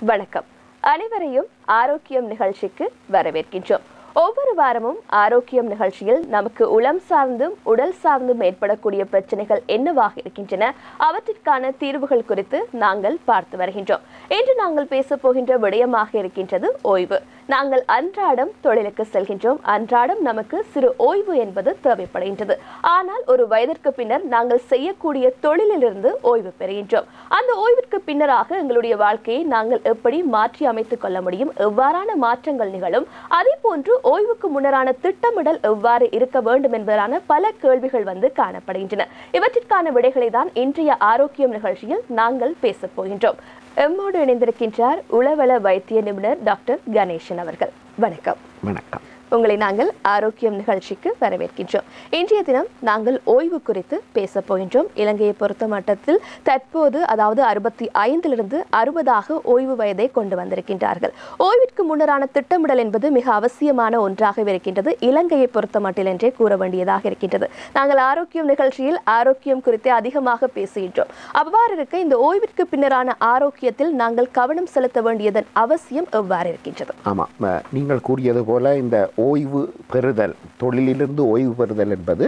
வணக்கம். அனைவரையும் ஆரோக்கியம் நிகழ்ச்சிக்கு வரவேற்கின்றோம். ஒவ்வொரு வாரமும் ஆரோக்கியம் நிகழ்ச்சியில் நமக்கு உளம் சார்ந்தும் உடல் சார்ந்தும் ஏற்படக்கூடிய பிரச்சனைகள் என்னவாக இருக்கின்றன, அவற்றிற்கான தீர்வுகள் குறித்து நாங்கள் பார்த்து வருகின்றோம். இன்று நாங்கள் பேச போகின்ற விடயமாக இருக்கின்றது ஓய்வு. நாங்கள் அன்றாடம் தொழிலுக்கு செல்கின்றோம். அன்றாடம் நமக்கு சிறு ஓய்வு என்பது தேவைப்படுகின்றது. ஆனால் ஒரு வயதிற்கு பின்னர் நாங்கள் செய்யக்கூடிய தொழிலிலிருந்து ஓய்வு பெறுகின்றோம். அந்த ஓய்விற்கு பின்னராக எங்களுடைய வாழ்க்கையை நாங்கள் எப்படி மாற்றி அமைத்துக் கொள்ள முடியும், எவ்வாறான மாற்றங்கள் நிகழும், அதே போன்று ஓய்வுக்கு முன்னரான திட்டமிடல் எவ்வாறு இருக்க வேண்டும் என்பதான பல கேள்விகள் காணப்படுகின்றன. இவற்றிற்கான விடைகளை தான் இன்றைய ஆரோக்கியம் நிகழ்ச்சியில் நாங்கள் பேசப் போகின்றோம். எம்மோடு இணைந்திருக்கின்றார் உளவள வைத்திய நிபுணர் டாக்டர் கணேசன் அவர்கள். வணக்கம். வணக்கம். உங்களை நாங்கள் ஆரோக்கியம் நிகழ்ச்சிக்கு வரவேற்கின்றோம். இன்றைய தினம் நாங்கள் ஓய்வு குறித்து பேச போகின்றோம். இலங்கையை பொறுத்த மட்டத்தில் தற்போது அதாவது 65 60 ஓய்வு வயதை கொண்டு வந்திருக்கின்றார்கள். ஓய்விற்கு முன்னரான திட்டமிடல் என்பது மிக அவசியமான ஒன்றாக இருக்கின்றது. இலங்கையை பொறுத்த மட்டில் என்றே கூற வேண்டியதாக இருக்கின்றது. நாங்கள் ஆரோக்கியம் நிகழ்ச்சியில் ஆரோக்கியம் குறித்து அதிகமாக பேசுகின்றோம். அவ்வாறு இருக்க இந்த ஓய்விற்கு பின்னரான ஆரோக்கியத்தில் நாங்கள் கவனம் செலுத்த வேண்டியதன் அவசியம் எவ்வாறு இருக்கின்றது? ஆமாம், நீங்கள் கூறியது போல இந்த ஓய்வு பெறுதல், தொழிலிலிருந்து ஓய்வு பெறுதல் என்பது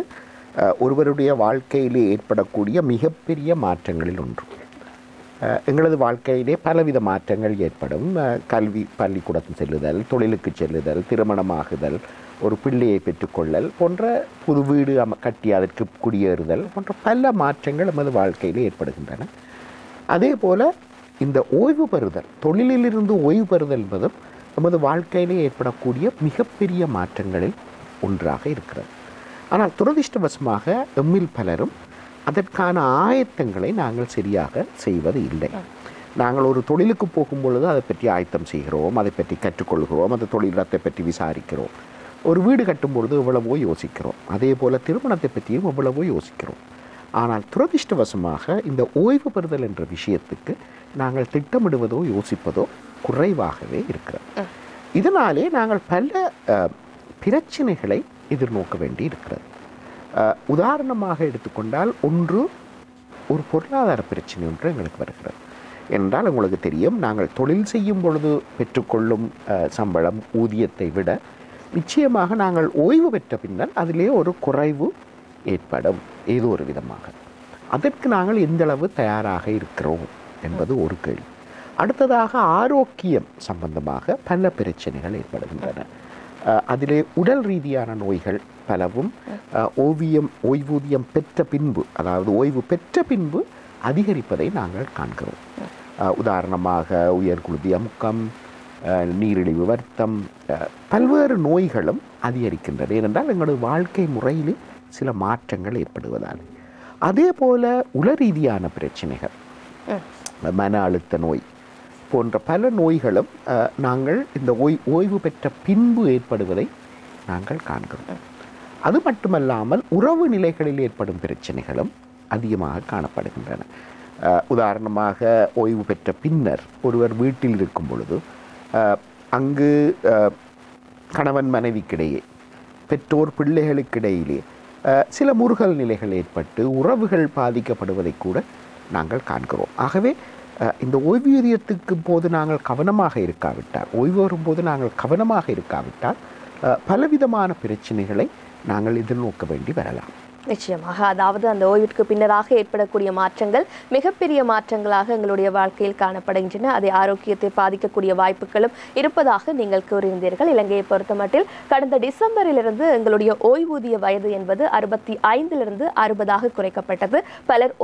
ஒருவருடைய வாழ்க்கையிலே ஏற்படக்கூடிய மிகப்பெரிய மாற்றங்களில் ஒன்று. எங்களது வாழ்க்கையிலே பலவித மாற்றங்கள் ஏற்படும். கல்வி பள்ளிக்கூடம் செல்லுதல், தொழிலுக்கு செல்லுதல், திருமணமாகுதல், ஒரு பிள்ளையை பெற்றுக்கொள்ளல் போன்ற புது வீடு கட்டி அதற்கு குடியேறுதல் போன்ற பல மாற்றங்கள் நமது வாழ்க்கையிலே ஏற்படுகின்றன. அதே போல் இந்த ஓய்வு பெறுதல், தொழிலிலிருந்து ஓய்வு பெறுதல் என்பதும் நமது வாழ்க்கையிலே ஏற்படக்கூடிய மிகப்பெரிய மாற்றங்களில் ஒன்றாக இருக்கிறது. ஆனால் துரதிர்ஷ்டவசமாக எம்மில் பலரும் அதற்கான ஆயத்தங்களை நாங்கள் சரியாக செய்வது இல்லை. நாங்கள் ஒரு தொழிலுக்கு போகும் பொழுது அதை பற்றி ஆயத்தம் செய்கிறோம், அதை பற்றி கற்றுக்கொள்கிறோம், அந்த தொழிலத்தை பற்றி விசாரிக்கிறோம். ஒரு வீடு கட்டும் பொழுது எவ்வளவோ யோசிக்கிறோம். அதே போல் திருமணத்தை பற்றியும் எவ்வளவோ யோசிக்கிறோம். ஆனால் துரதிர்ஷ்டவசமாக இந்த ஓய்வு பெறுதல் என்ற விஷயத்துக்கு நாங்கள் திட்டமிடுவதோ யோசிப்பதோ குறைவாகவே இருக்கிறது. இதனாலே நாங்கள் பல பிரச்சனைகளை எதிர்நோக்க வேண்டி இருக்கிறது. உதாரணமாக எடுத்துக்கொண்டால் ஒரு பொருளாதார பிரச்சனை ஒன்று எங்களுக்கு வருகிறது. என்றால் உங்களுக்கு தெரியும், நாங்கள் தொழில் செய்யும் பொழுது பெற்றுக்கொள்ளும் சம்பளம் ஊதியத்தை விட நிச்சயமாக நாங்கள் ஓய்வு பெற்ற பின்னர் அதிலே ஒரு குறைவு ஏற்படும் ஏதோ ஒரு விதமாக. அதற்கு நாங்கள் எந்தளவு தயாராக இருக்கிறோம் என்பது ஒரு கேள்வி. அடுத்ததாக ஆரோக்கியம் சம்பந்தமாக பல பிரச்சனைகள் ஏற்படுகின்றன. அதிலே உடல் ரீதியான நோய்கள் பலவும் ஓய்வூதியம் பெற்ற பின்பு, அதாவது ஓய்வு பெற்ற பின்பு அதிகரிப்பதை நாங்கள் காண்கிறோம். உதாரணமாக உயர்குருதி அமுக்கம், நீரிழிவு வருத்தம், பல்வேறு நோய்களும் அதிகரிக்கின்றன. ஏனென்றால் எங்களது வாழ்க்கை முறையிலே சில மாற்றங்கள் ஏற்படுவதால். அதே போல உள ரீதியான பிரச்சனைகள், மன அழுத்த நோய் போன்ற பல நோய்களும் நாங்கள் இந்த ஓய்வு பெற்ற பின்பு ஏற்படுவதை நாங்கள் காண்கிறோம். அது மட்டுமல்லாமல் உறவு நிலைகளில் ஏற்படும் பிரச்சனைகளும் அதிகமாக காணப்படுகின்றன. உதாரணமாக ஓய்வு பெற்ற பின்னர் ஒருவர் வீட்டில் இருக்கும் பொழுது அங்கு கணவன் மனைவிக்கிடையே, பெற்றோர் பிள்ளைகளுக்கிடையிலே சில முறுகல் நிலைகள் ஏற்பட்டு உறவுகள் பாதிக்கப்படுவதை கூட நாங்கள் காண்கிறோம். ஆகவே இந்த ஓய்வூதியத்துக்கு போது நாங்கள் கவனமாக இருக்காவிட்டால், ஓய்வு வரும்போது நாங்கள் கவனமாக இருக்காவிட்டால் பலவிதமான பிரச்சனைகளை நாங்கள் எதிர்நோக்க வேண்டி வரலாம். நிச்சயமாக, அதாவது அந்த ஓய்விற்கு பின்னராக ஏற்படக்கூடிய மாற்றங்கள் மிகப்பெரிய மாற்றங்களாக எங்களுடைய வாழ்க்கையில் காணப்படுகின்றன. அதை ஆரோக்கியத்தை பாதிக்கக்கூடிய வாய்ப்புகளும் இருப்பதாக நீங்கள் கூறியிருந்தீர்கள். இலங்கையை பொறுத்த மட்டில் கடந்த டிசம்பரிலிருந்து எங்களுடைய ஓய்வூதிய வயது என்பது 65 60 குறைக்கப்பட்டது. பலர்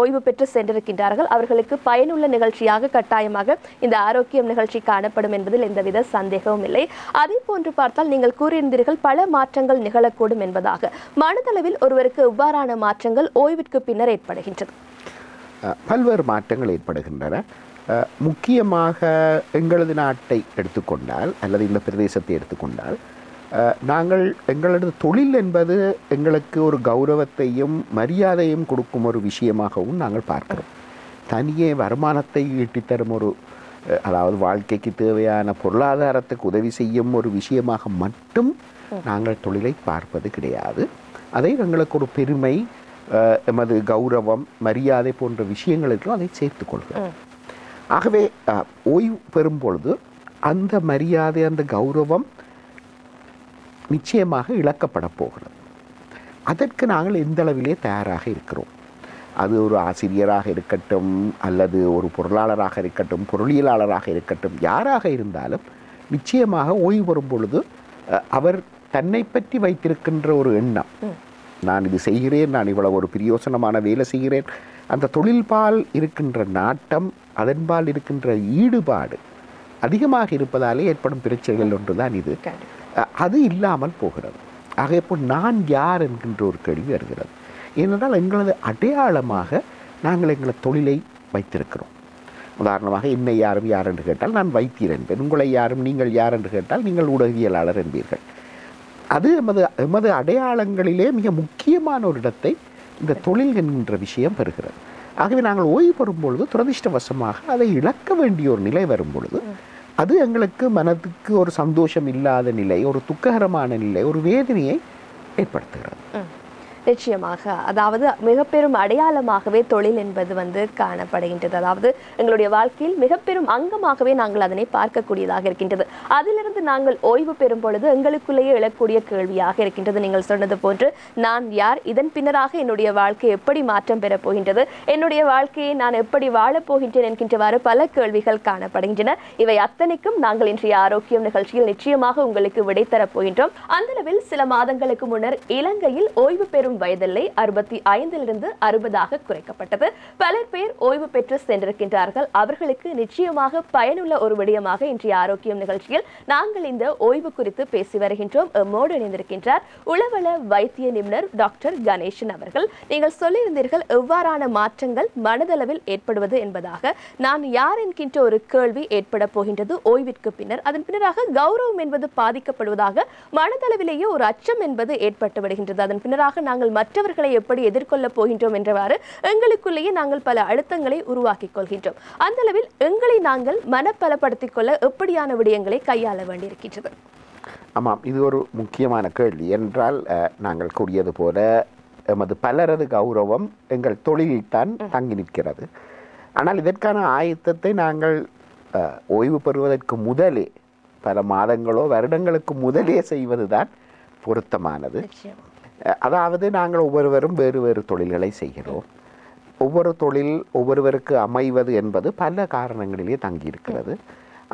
ஓய்வு பெற்று சென்றிருக்கின்றார்கள். அவர்களுக்கு பயனுள்ள நிகழ்ச்சியாக கட்டாயமாக இந்த ஆரோக்கியம் நிகழ்ச்சி காணப்படும் என்பதில் எந்தவித சந்தேகமும் இல்லை. அதே போன்று பார்த்தால் நீங்கள் கூறியிருந்தீர்கள் பல மாற்றங்கள் நிகழக்கூடும் என்பதாக. மனதளவில் ஒருவர் எவ்வாறான மாற்றங்கள் ஓய்விற்கு பின்னர் ஏற்படுகின்றது? பல்வேறு மாற்றங்கள் ஏற்படுகின்றன. முக்கியமாக எங்களது நாட்டை எடுத்துக்கொண்டால் அல்லது இந்த பிரதேசத்தை எடுத்துக்கொண்டால், நாங்கள் எங்களது தொழில் என்பது எங்களுக்கு ஒரு கௌரவத்தையும் மரியாதையும் கொடுக்கும் ஒரு விஷயமாகவும் நாங்கள் பார்க்கிறோம். தனியே வருமானத்தை ஈட்டித்தரும் அதாவது வாழ்க்கைக்கு தேவையான பொருளாதாரத்துக்கு உதவி செய்யும் ஒரு விஷயமாக மட்டும் நாங்கள் தொழிலை பார்ப்பது கிடையாது. அதை எங்களுக்கு ஒரு பெருமை, எமது கௌரவம், மரியாதை போன்ற விஷயங்களுக்கும் அதை சேர்த்துக் கொள்கிறோம். ஆகவே ஓய்வு பெறும் பொழுது அந்த மரியாதை, அந்த கௌரவம் நிச்சயமாக இழக்கப்பட போகிறது. அதற்கு நாங்கள் எந்த அளவிலே தயாராக இருக்கிறோம்? அது ஒரு ஆசிரியராக இருக்கட்டும், அல்லது ஒரு பொருளாளராக இருக்கட்டும், பொருளியலாளராக இருக்கட்டும், யாராக இருந்தாலும் நிச்சயமாக ஓய்வு பெறும் பொழுது அவர் தன்னை பற்றி வைத்திருக்கின்ற ஒரு எண்ணம், நான் இது செய்கிறேன், நான் இவ்வளவு ஒரு பிரயோசனமான வேலை செய்கிறேன், அந்த தொழில்பால் இருக்கின்ற நாட்டம், அதன்பால் இருக்கின்ற ஈடுபாடு அதிகமாக இருப்பதாலே ஏற்படும் பிரச்சனைகள் ஒன்றுதான் இது. அது இல்லாமல் போகிறது. ஆகையப்போ நான் யார் என்கின்ற ஒரு கேள்வி வருகிறது. ஏனென்றால் எங்களது அடையாளமாக நாங்கள் எங்களது தொழிலை வைத்திருக்கிறோம். உதாரணமாக என்னை யாரும் யார் என்று கேட்டால் நான் வைத்தியர் என்பேன், உங்களை யாரும் நீங்கள் யார் என்று கேட்டால் நீங்கள் ஊடகவியலாளர் என்பீர்கள். அது எமது அடையாளங்களிலே மிக முக்கியமான ஒரு இடத்தை இந்த தொழில் என்கின்ற விஷயம் பெறுகிறது. ஆகவே நாங்கள் ஓய்வு பெறும் பொழுது துரதிர்ஷ்டவசமாக அதை இழக்க வேண்டிய ஒரு நிலை வரும் பொழுது அது எங்களுக்கு மனதுக்கு ஒரு சந்தோஷம் இல்லாத நிலை, ஒரு துக்ககரமான நிலை, ஒரு வேதனையை ஏற்படுத்துகிறது. நிச்சயமாக, அதாவது மிக பெரும் அடையாளமாகவே தொழில் என்பது காணப்படுகின்றது. அதாவது எங்களுடைய வாழ்க்கையில் மிக பெரும் அங்கமாகவே நாங்கள் அதனை பார்க்கக்கூடியதாக இருக்கின்றது. அதிலிருந்து நாங்கள் ஓய்வு பெறும் பொழுது எங்களுக்குள்ளேயே எழக்கூடிய கேள்வியாக இருக்கின்றது. நீங்கள் சொன்னது போன்று நான் யார், இதன் பின்னராக என்னுடைய வாழ்க்கை எப்படி மாற்றம் பெறப் போகின்றது, என்னுடைய வாழ்க்கையை நான் எப்படி வாழப் போகின்றேன் என்கின்றவாறு பல கேள்விகள் காணப்படுகின்றன. இவை அத்தனைக்கும் நாங்கள் இன்றைய ஆரோக்கியம் நிகழ்ச்சியில் நிச்சயமாக உங்களுக்கு விடை தரப் போகின்றோம். அந்த அளவில் சில மாதங்களுக்கு முன்னர் இலங்கையில் ஓய்வு பெறும் வயதில்லை 65 60 குறைக்கப்பட்டது. பலர் பேர் ஓய்வு பெற்று சென்றிருக்கின்றார்கள். அவர்களுக்கு நிச்சயமாக பயனுள்ள ஒரு விடயமாக இன்றைய ஆரோக்கியம் நிகழ்ச்சியில் நாங்கள் இந்த ஓய்வு குறித்து பேசி வருகின்றோம். மோடு இணைந்திருக்கின்றார் உளவள வைத்திய நிபுணர் டாக்டர் கணேசன் அவர்கள். நீங்கள் சொல்லியிருந்தீர்கள் எவ்வாறான மாற்றங்கள் மனதளவில் ஏற்படுவது என்பதாக. நான் யார் என்கின்ற ஒரு கேள்வி ஏற்பட போகின்றது ஓய்விற்கு பின்னர். அதன் பின்னராக கௌரவம் என்பது பாதிக்கப்படுவதாக மனதளவிலேயே ஒரு அச்சம் என்பது ஏற்பட்டு விடுகின்றது. அதன் பின்னராக நாங்கள் மற்றவர்களை எப்படி எதிர்கொள்ள போகின்றோம் என்றவாறு எங்களுக்குள்ளேயே நாங்கள் பல அழுத்தங்களை உருவாக்கிக் கொள்கின்றோம். அந்த அளவில் எங்களை நாங்கள் மனப்பலப்படுத்திக் கொள்ள எப்படியான விடயங்களை கையாள வேண்டியிருக்கின்றது? ஆமாம், இது ஒரு முக்கியமான கேள்வி. என்றால் நாங்கள் கூறியது போல எமது பலரது கௌரவம் எங்கள் தொழில்தான் தங்கி நிற்கிறது. ஆனால் இதற்கான ஆயத்தத்தை நாங்கள் ஓய்வு பெறுவதற்கு முதலே, பல மாதங்களோ வருடங்களுக்கு முதலே செய்வதுதான் பொருத்தமானது. அதாவது நாங்கள் ஒவ்வொருவரும் வேறு வேறு தொழில்களை செய்கிறோம். ஒவ்வொரு தொழில் ஒவ்வொருவருக்கு அமைவது என்பது பல காரணங்களிலே தங்கியிருக்கிறது.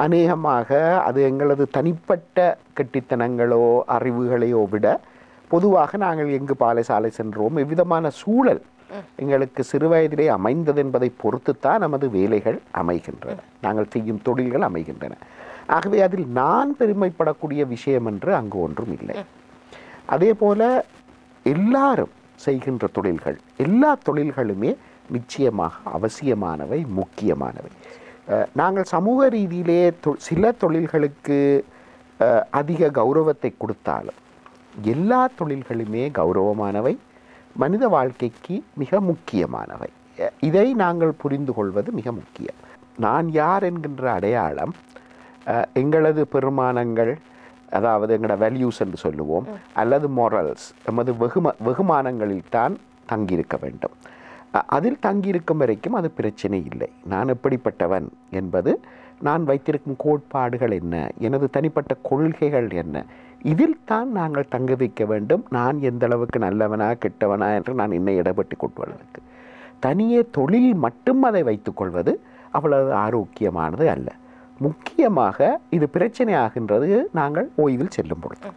அநேகமாக அது எங்களது தனிப்பட்ட கெட்டித்தனங்களோ அறிவுகளையோ விட பொதுவாக நாங்கள் எங்கு பாலைசாலை சென்றோம், எவ்விதமான சூழல் எங்களுக்கு சிறுவயதிலே அமைந்தது என்பதை பொறுத்துத்தான் நமது வேலைகள் அமைகின்றன, நாங்கள் செய்யும் தொழில்கள் அமைகின்றன. ஆகவே அதில் நான் பெருமைப்படக்கூடிய விஷயம் என்று அங்கு ஒன்றும் இல்லை. அதே போல எல்லாரும் செய்கின்ற தொழில்கள், எல்லா தொழில்களுமே நிச்சயமாக அவசியமானவை, முக்கியமானவை. நாங்கள் சமூக ரீதியிலே சில தொழில்களுக்கு அதிக கௌரவத்தை கொடுத்தாலும் எல்லா தொழில்களுமே கௌரவமானவை, மனித வாழ்க்கைக்கு மிக முக்கியமானவை. இதை நாங்கள் புரிந்து கொள்வது மிக முக்கியம். நான் யார் என்கின்ற அடையாளம் எங்களது பெருமானங்கள், அதாவது எங்களோட வேல்யூஸ் என்று சொல்லுவோம், அல்லது மொரல்ஸ், எமது வெகுமானங்களில் தான் தங்கியிருக்க வேண்டும். அதில் தங்கியிருக்கும் வரைக்கும் அது பிரச்சனை இல்லை. நான் எப்படிப்பட்டவன் என்பது, நான் வைத்திருக்கும் கோட்பாடுகள் என்ன, எனது தனிப்பட்ட கொள்கைகள் என்ன, இதில் தான் நாங்கள் தங்க வைக்க வேண்டும். நான் எந்த அளவுக்கு நல்லவனா கெட்டவனா என்று நான் என்னை இடப்பட்டு கொள்வதற்கு. தனியே தொழில் மட்டும் அதை வைத்துக்கொள்வது அவ்வளவு ஆரோக்கியமானது அல்ல. முக்கியமாக இது பிரச்சனை ஆகின்றது நாங்கள் ஓய்வில் செல்லும் பொழுது.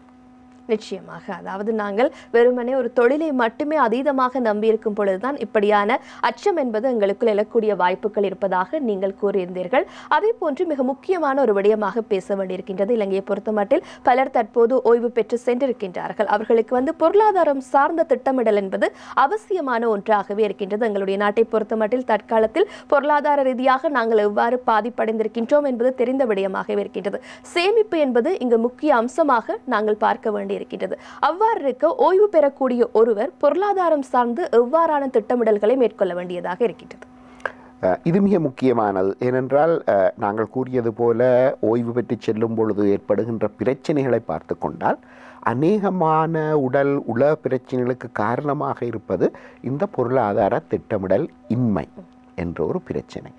நிச்சயமாக, அதாவது நாங்கள் வெறுமனே ஒரு தொழிலை மட்டுமே அதீதமாக நம்பியிருக்கும் பொழுதுதான் இப்படியான அச்சம் என்பது எங்களுக்குள் எழக்கூடிய வாய்ப்புகள் இருப்பதாக நீங்கள் கூறியிருந்தீர்கள். அதே போன்று மிக முக்கியமான ஒரு விடயமாக பேச வேண்டியிருக்கின்றது. இலங்கையை பொறுத்தமட்டில் பலர் தற்போது ஓய்வு பெற்று சென்றிருக்கின்றார்கள். அவர்களுக்கு பொருளாதாரம் சார்ந்த திட்டமிடல் என்பது அவசியமான ஒன்றாகவே இருக்கின்றது. எங்களுடைய நாட்டை பொறுத்தமட்டில் தற்காலத்தில் பொருளாதார ரீதியாக நாங்கள் எவ்வாறு பாதிப்படைந்திருக்கின்றோம் என்பது தெரிந்த விடயமாகவே இருக்கின்றது. சேமிப்பு என்பது இங்கு முக்கிய அம்சமாக நாங்கள் பார்க்க வேண்டிய இருக்கின்றது. அவ்வாறு இருக்க ஓய்வு பெறக்கூடிய ஒருவர் பொருளாதாரம் சார்ந்து எவ்வாறான திட்டமிடல்களை மேற்கொள்ள வேண்டியதாக இருக்கின்றது? இது மிக முக்கியமானது. ஏனென்றால் நாங்கள் கூறியது போல ஓய்வு பெற்று செல்லும் பொழுது ஏற்படுகின்ற பிரச்சனைகளை பார்த்து கொண்டால் அநேகமான உள பிரச்சனைகளுக்கு காரணமாக இருப்பது இந்த பொருளாதார திட்டமிடல் இன்மை என்ற ஒரு பிரச்சனை.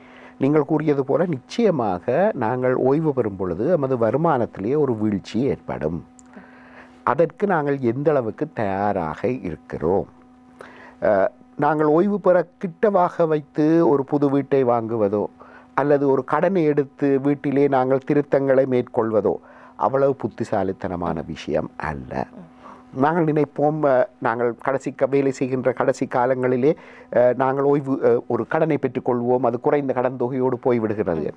நீங்கள் கூறியது போல நிச்சயமாக நாங்கள் ஓய்வு பெறும் பொழுது நமது வருமானத்திலேயே ஒரு வீழ்ச்சி ஏற்படும். அதற்கு நாங்கள் எந்த அளவுக்கு தயாராக இருக்கிறோம்? நாங்கள் ஓய்வு பெற கிட்டவாக வைத்து ஒரு புது வீட்டை வாங்குவதோ அல்லது ஒரு கடனை எடுத்து வீட்டிலே நாங்கள் திருத்தங்களை மேற்கொள்வதோ அவ்வளவு புத்திசாலித்தனமான விஷயம் அல்ல. நாங்கள் நினைப்போம், நாங்கள் வேலை செய்கின்ற கடைசி காலங்களிலே நாங்கள் ஒரு கடனை பெற்றுக்கொள்வோம், அது குறைந்த கடன் தொகையோடு போய்விடுகிறது.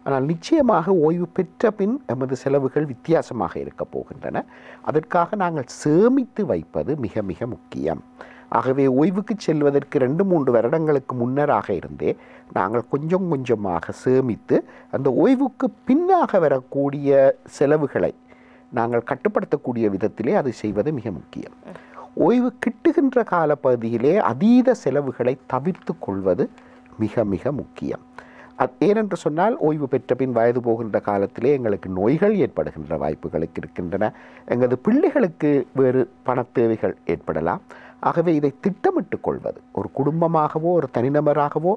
ஆனால் நிச்சயமாக ஓய்வு பெற்ற பின் எமது செலவுகள் வித்தியாசமாக இருக்கப் போகின்றன. அதற்காக நாங்கள் சேமித்து வைப்பது மிக மிக முக்கியம். ஆகவே ஓய்வுக்கு செல்வதற்கு 2-3 வருடங்களுக்கு முன்னராக இருந்தே நாங்கள் கொஞ்சம் கொஞ்சமாக சேமித்து அந்த ஓய்வுக்கு பின்னாக வரக்கூடிய செலவுகளை நாங்கள் கட்டுப்படுத்தக்கூடிய விதத்திலே அதை செய்வது மிக முக்கியம். ஓய்வு கிட்டுகின்ற காலப்பகுதியிலே அதீத செலவுகளை தவிர்த்து கொள்வது மிக மிக முக்கியம். ஏனென்று சொன்னால் ஓய்வு பெற்ற பின் வயது போகின்ற காலத்திலே எங்களுக்கு நோய்கள் ஏற்படுகின்ற வாய்ப்புகளுக்கு இருக்கின்றன. எங்களது பிள்ளைகளுக்கு வேறு பண தேவைகள் ஏற்படலாம். ஆகவே இதை திட்டமிட்டு கொள்வது, ஒரு குடும்பமாகவோ ஒரு தனிநபராகவோ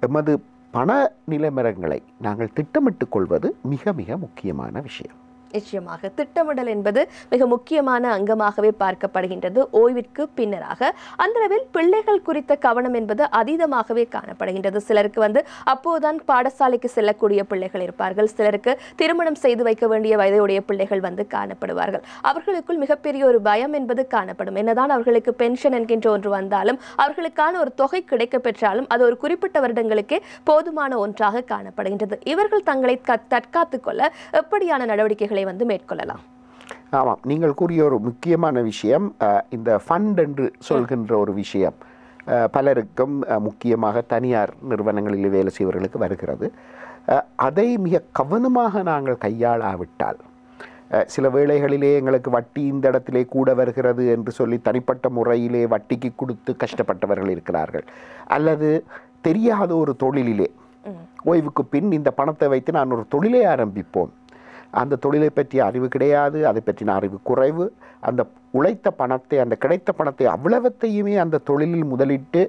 எமது பண நிலைமரங்களை நாங்கள் திட்டமிட்டு கொள்வது மிக மிக முக்கியமான விஷயம். நிச்சயமாக திட்டமிடல் என்பது மிக முக்கியமான அங்கமாகவே பார்க்கப்படுகின்றது. ஓய்விற்கு பின்னராக அந்தளவில் பிள்ளைகள் குறித்த கவனம் என்பது அதீதமாகவே காணப்படுகின்றது. சிலருக்கு அப்போதுதான் பாடசாலைக்கு செல்லக்கூடிய பிள்ளைகள் இருப்பார்கள், சிலருக்கு திருமணம் செய்து வைக்க வேண்டிய வயதுடைய பிள்ளைகள் காணப்படுவார்கள். அவர்களுக்குள் மிகப்பெரிய ஒரு பயம் என்பது காணப்படும். என்னதான் அவர்களுக்கு பென்ஷன் என்கின்ற ஒன்று வந்தாலும், அவர்களுக்கான ஒரு தொகை கிடைக்க பெற்றாலும் அது ஒரு குறிப்பிட்ட வருடங்களுக்கே போதுமான ஒன்றாக காணப்படுகின்றது. இவர்கள் தங்களை தற்காத்துக் கொள்ள எப்படியான நடவடிக்கைகளை மேற்கொள்ளலாம்? ஆமாம், நீங்கள் கூறிய ஒரு முக்கியமான விஷயம் இந்த ஃபண்ட் என்று சொல்கின்ற ஒரு விஷயம் பலருக்கும், முக்கியமாக தனியார் நிறுவனங்களில் வேலை செய்வர்களுக்கு வருகிறது. அதை மிக கவனமாக நாங்கள் கையாளாவிட்டால், சில வேளைகளிலே எங்களுக்கு வட்டி இந்த இடத்திலே கூட வருகிறது என்று சொல்லி தனிப்பட்ட முறையிலே வட்டிக்கு கொடுத்து கஷ்டப்பட்டவர்கள் இருக்கிறார்கள். அல்லது தெரியாத ஒரு தொழிலிலே ஓய்வுக்கு பின் இந்த பணத்தை வைத்து நான் ஒரு தொழிலை ஆரம்பிப்போம், அந்த தொழிலை பற்றிய அறிவு கிடையாது, அதை பற்றின அறிவு குறைவு, அந்த உழைத்த பணத்தை, அந்த கிடைத்த பணத்தை அவ்வளவத்தையுமே அந்த தொழிலில் முதலிட்டு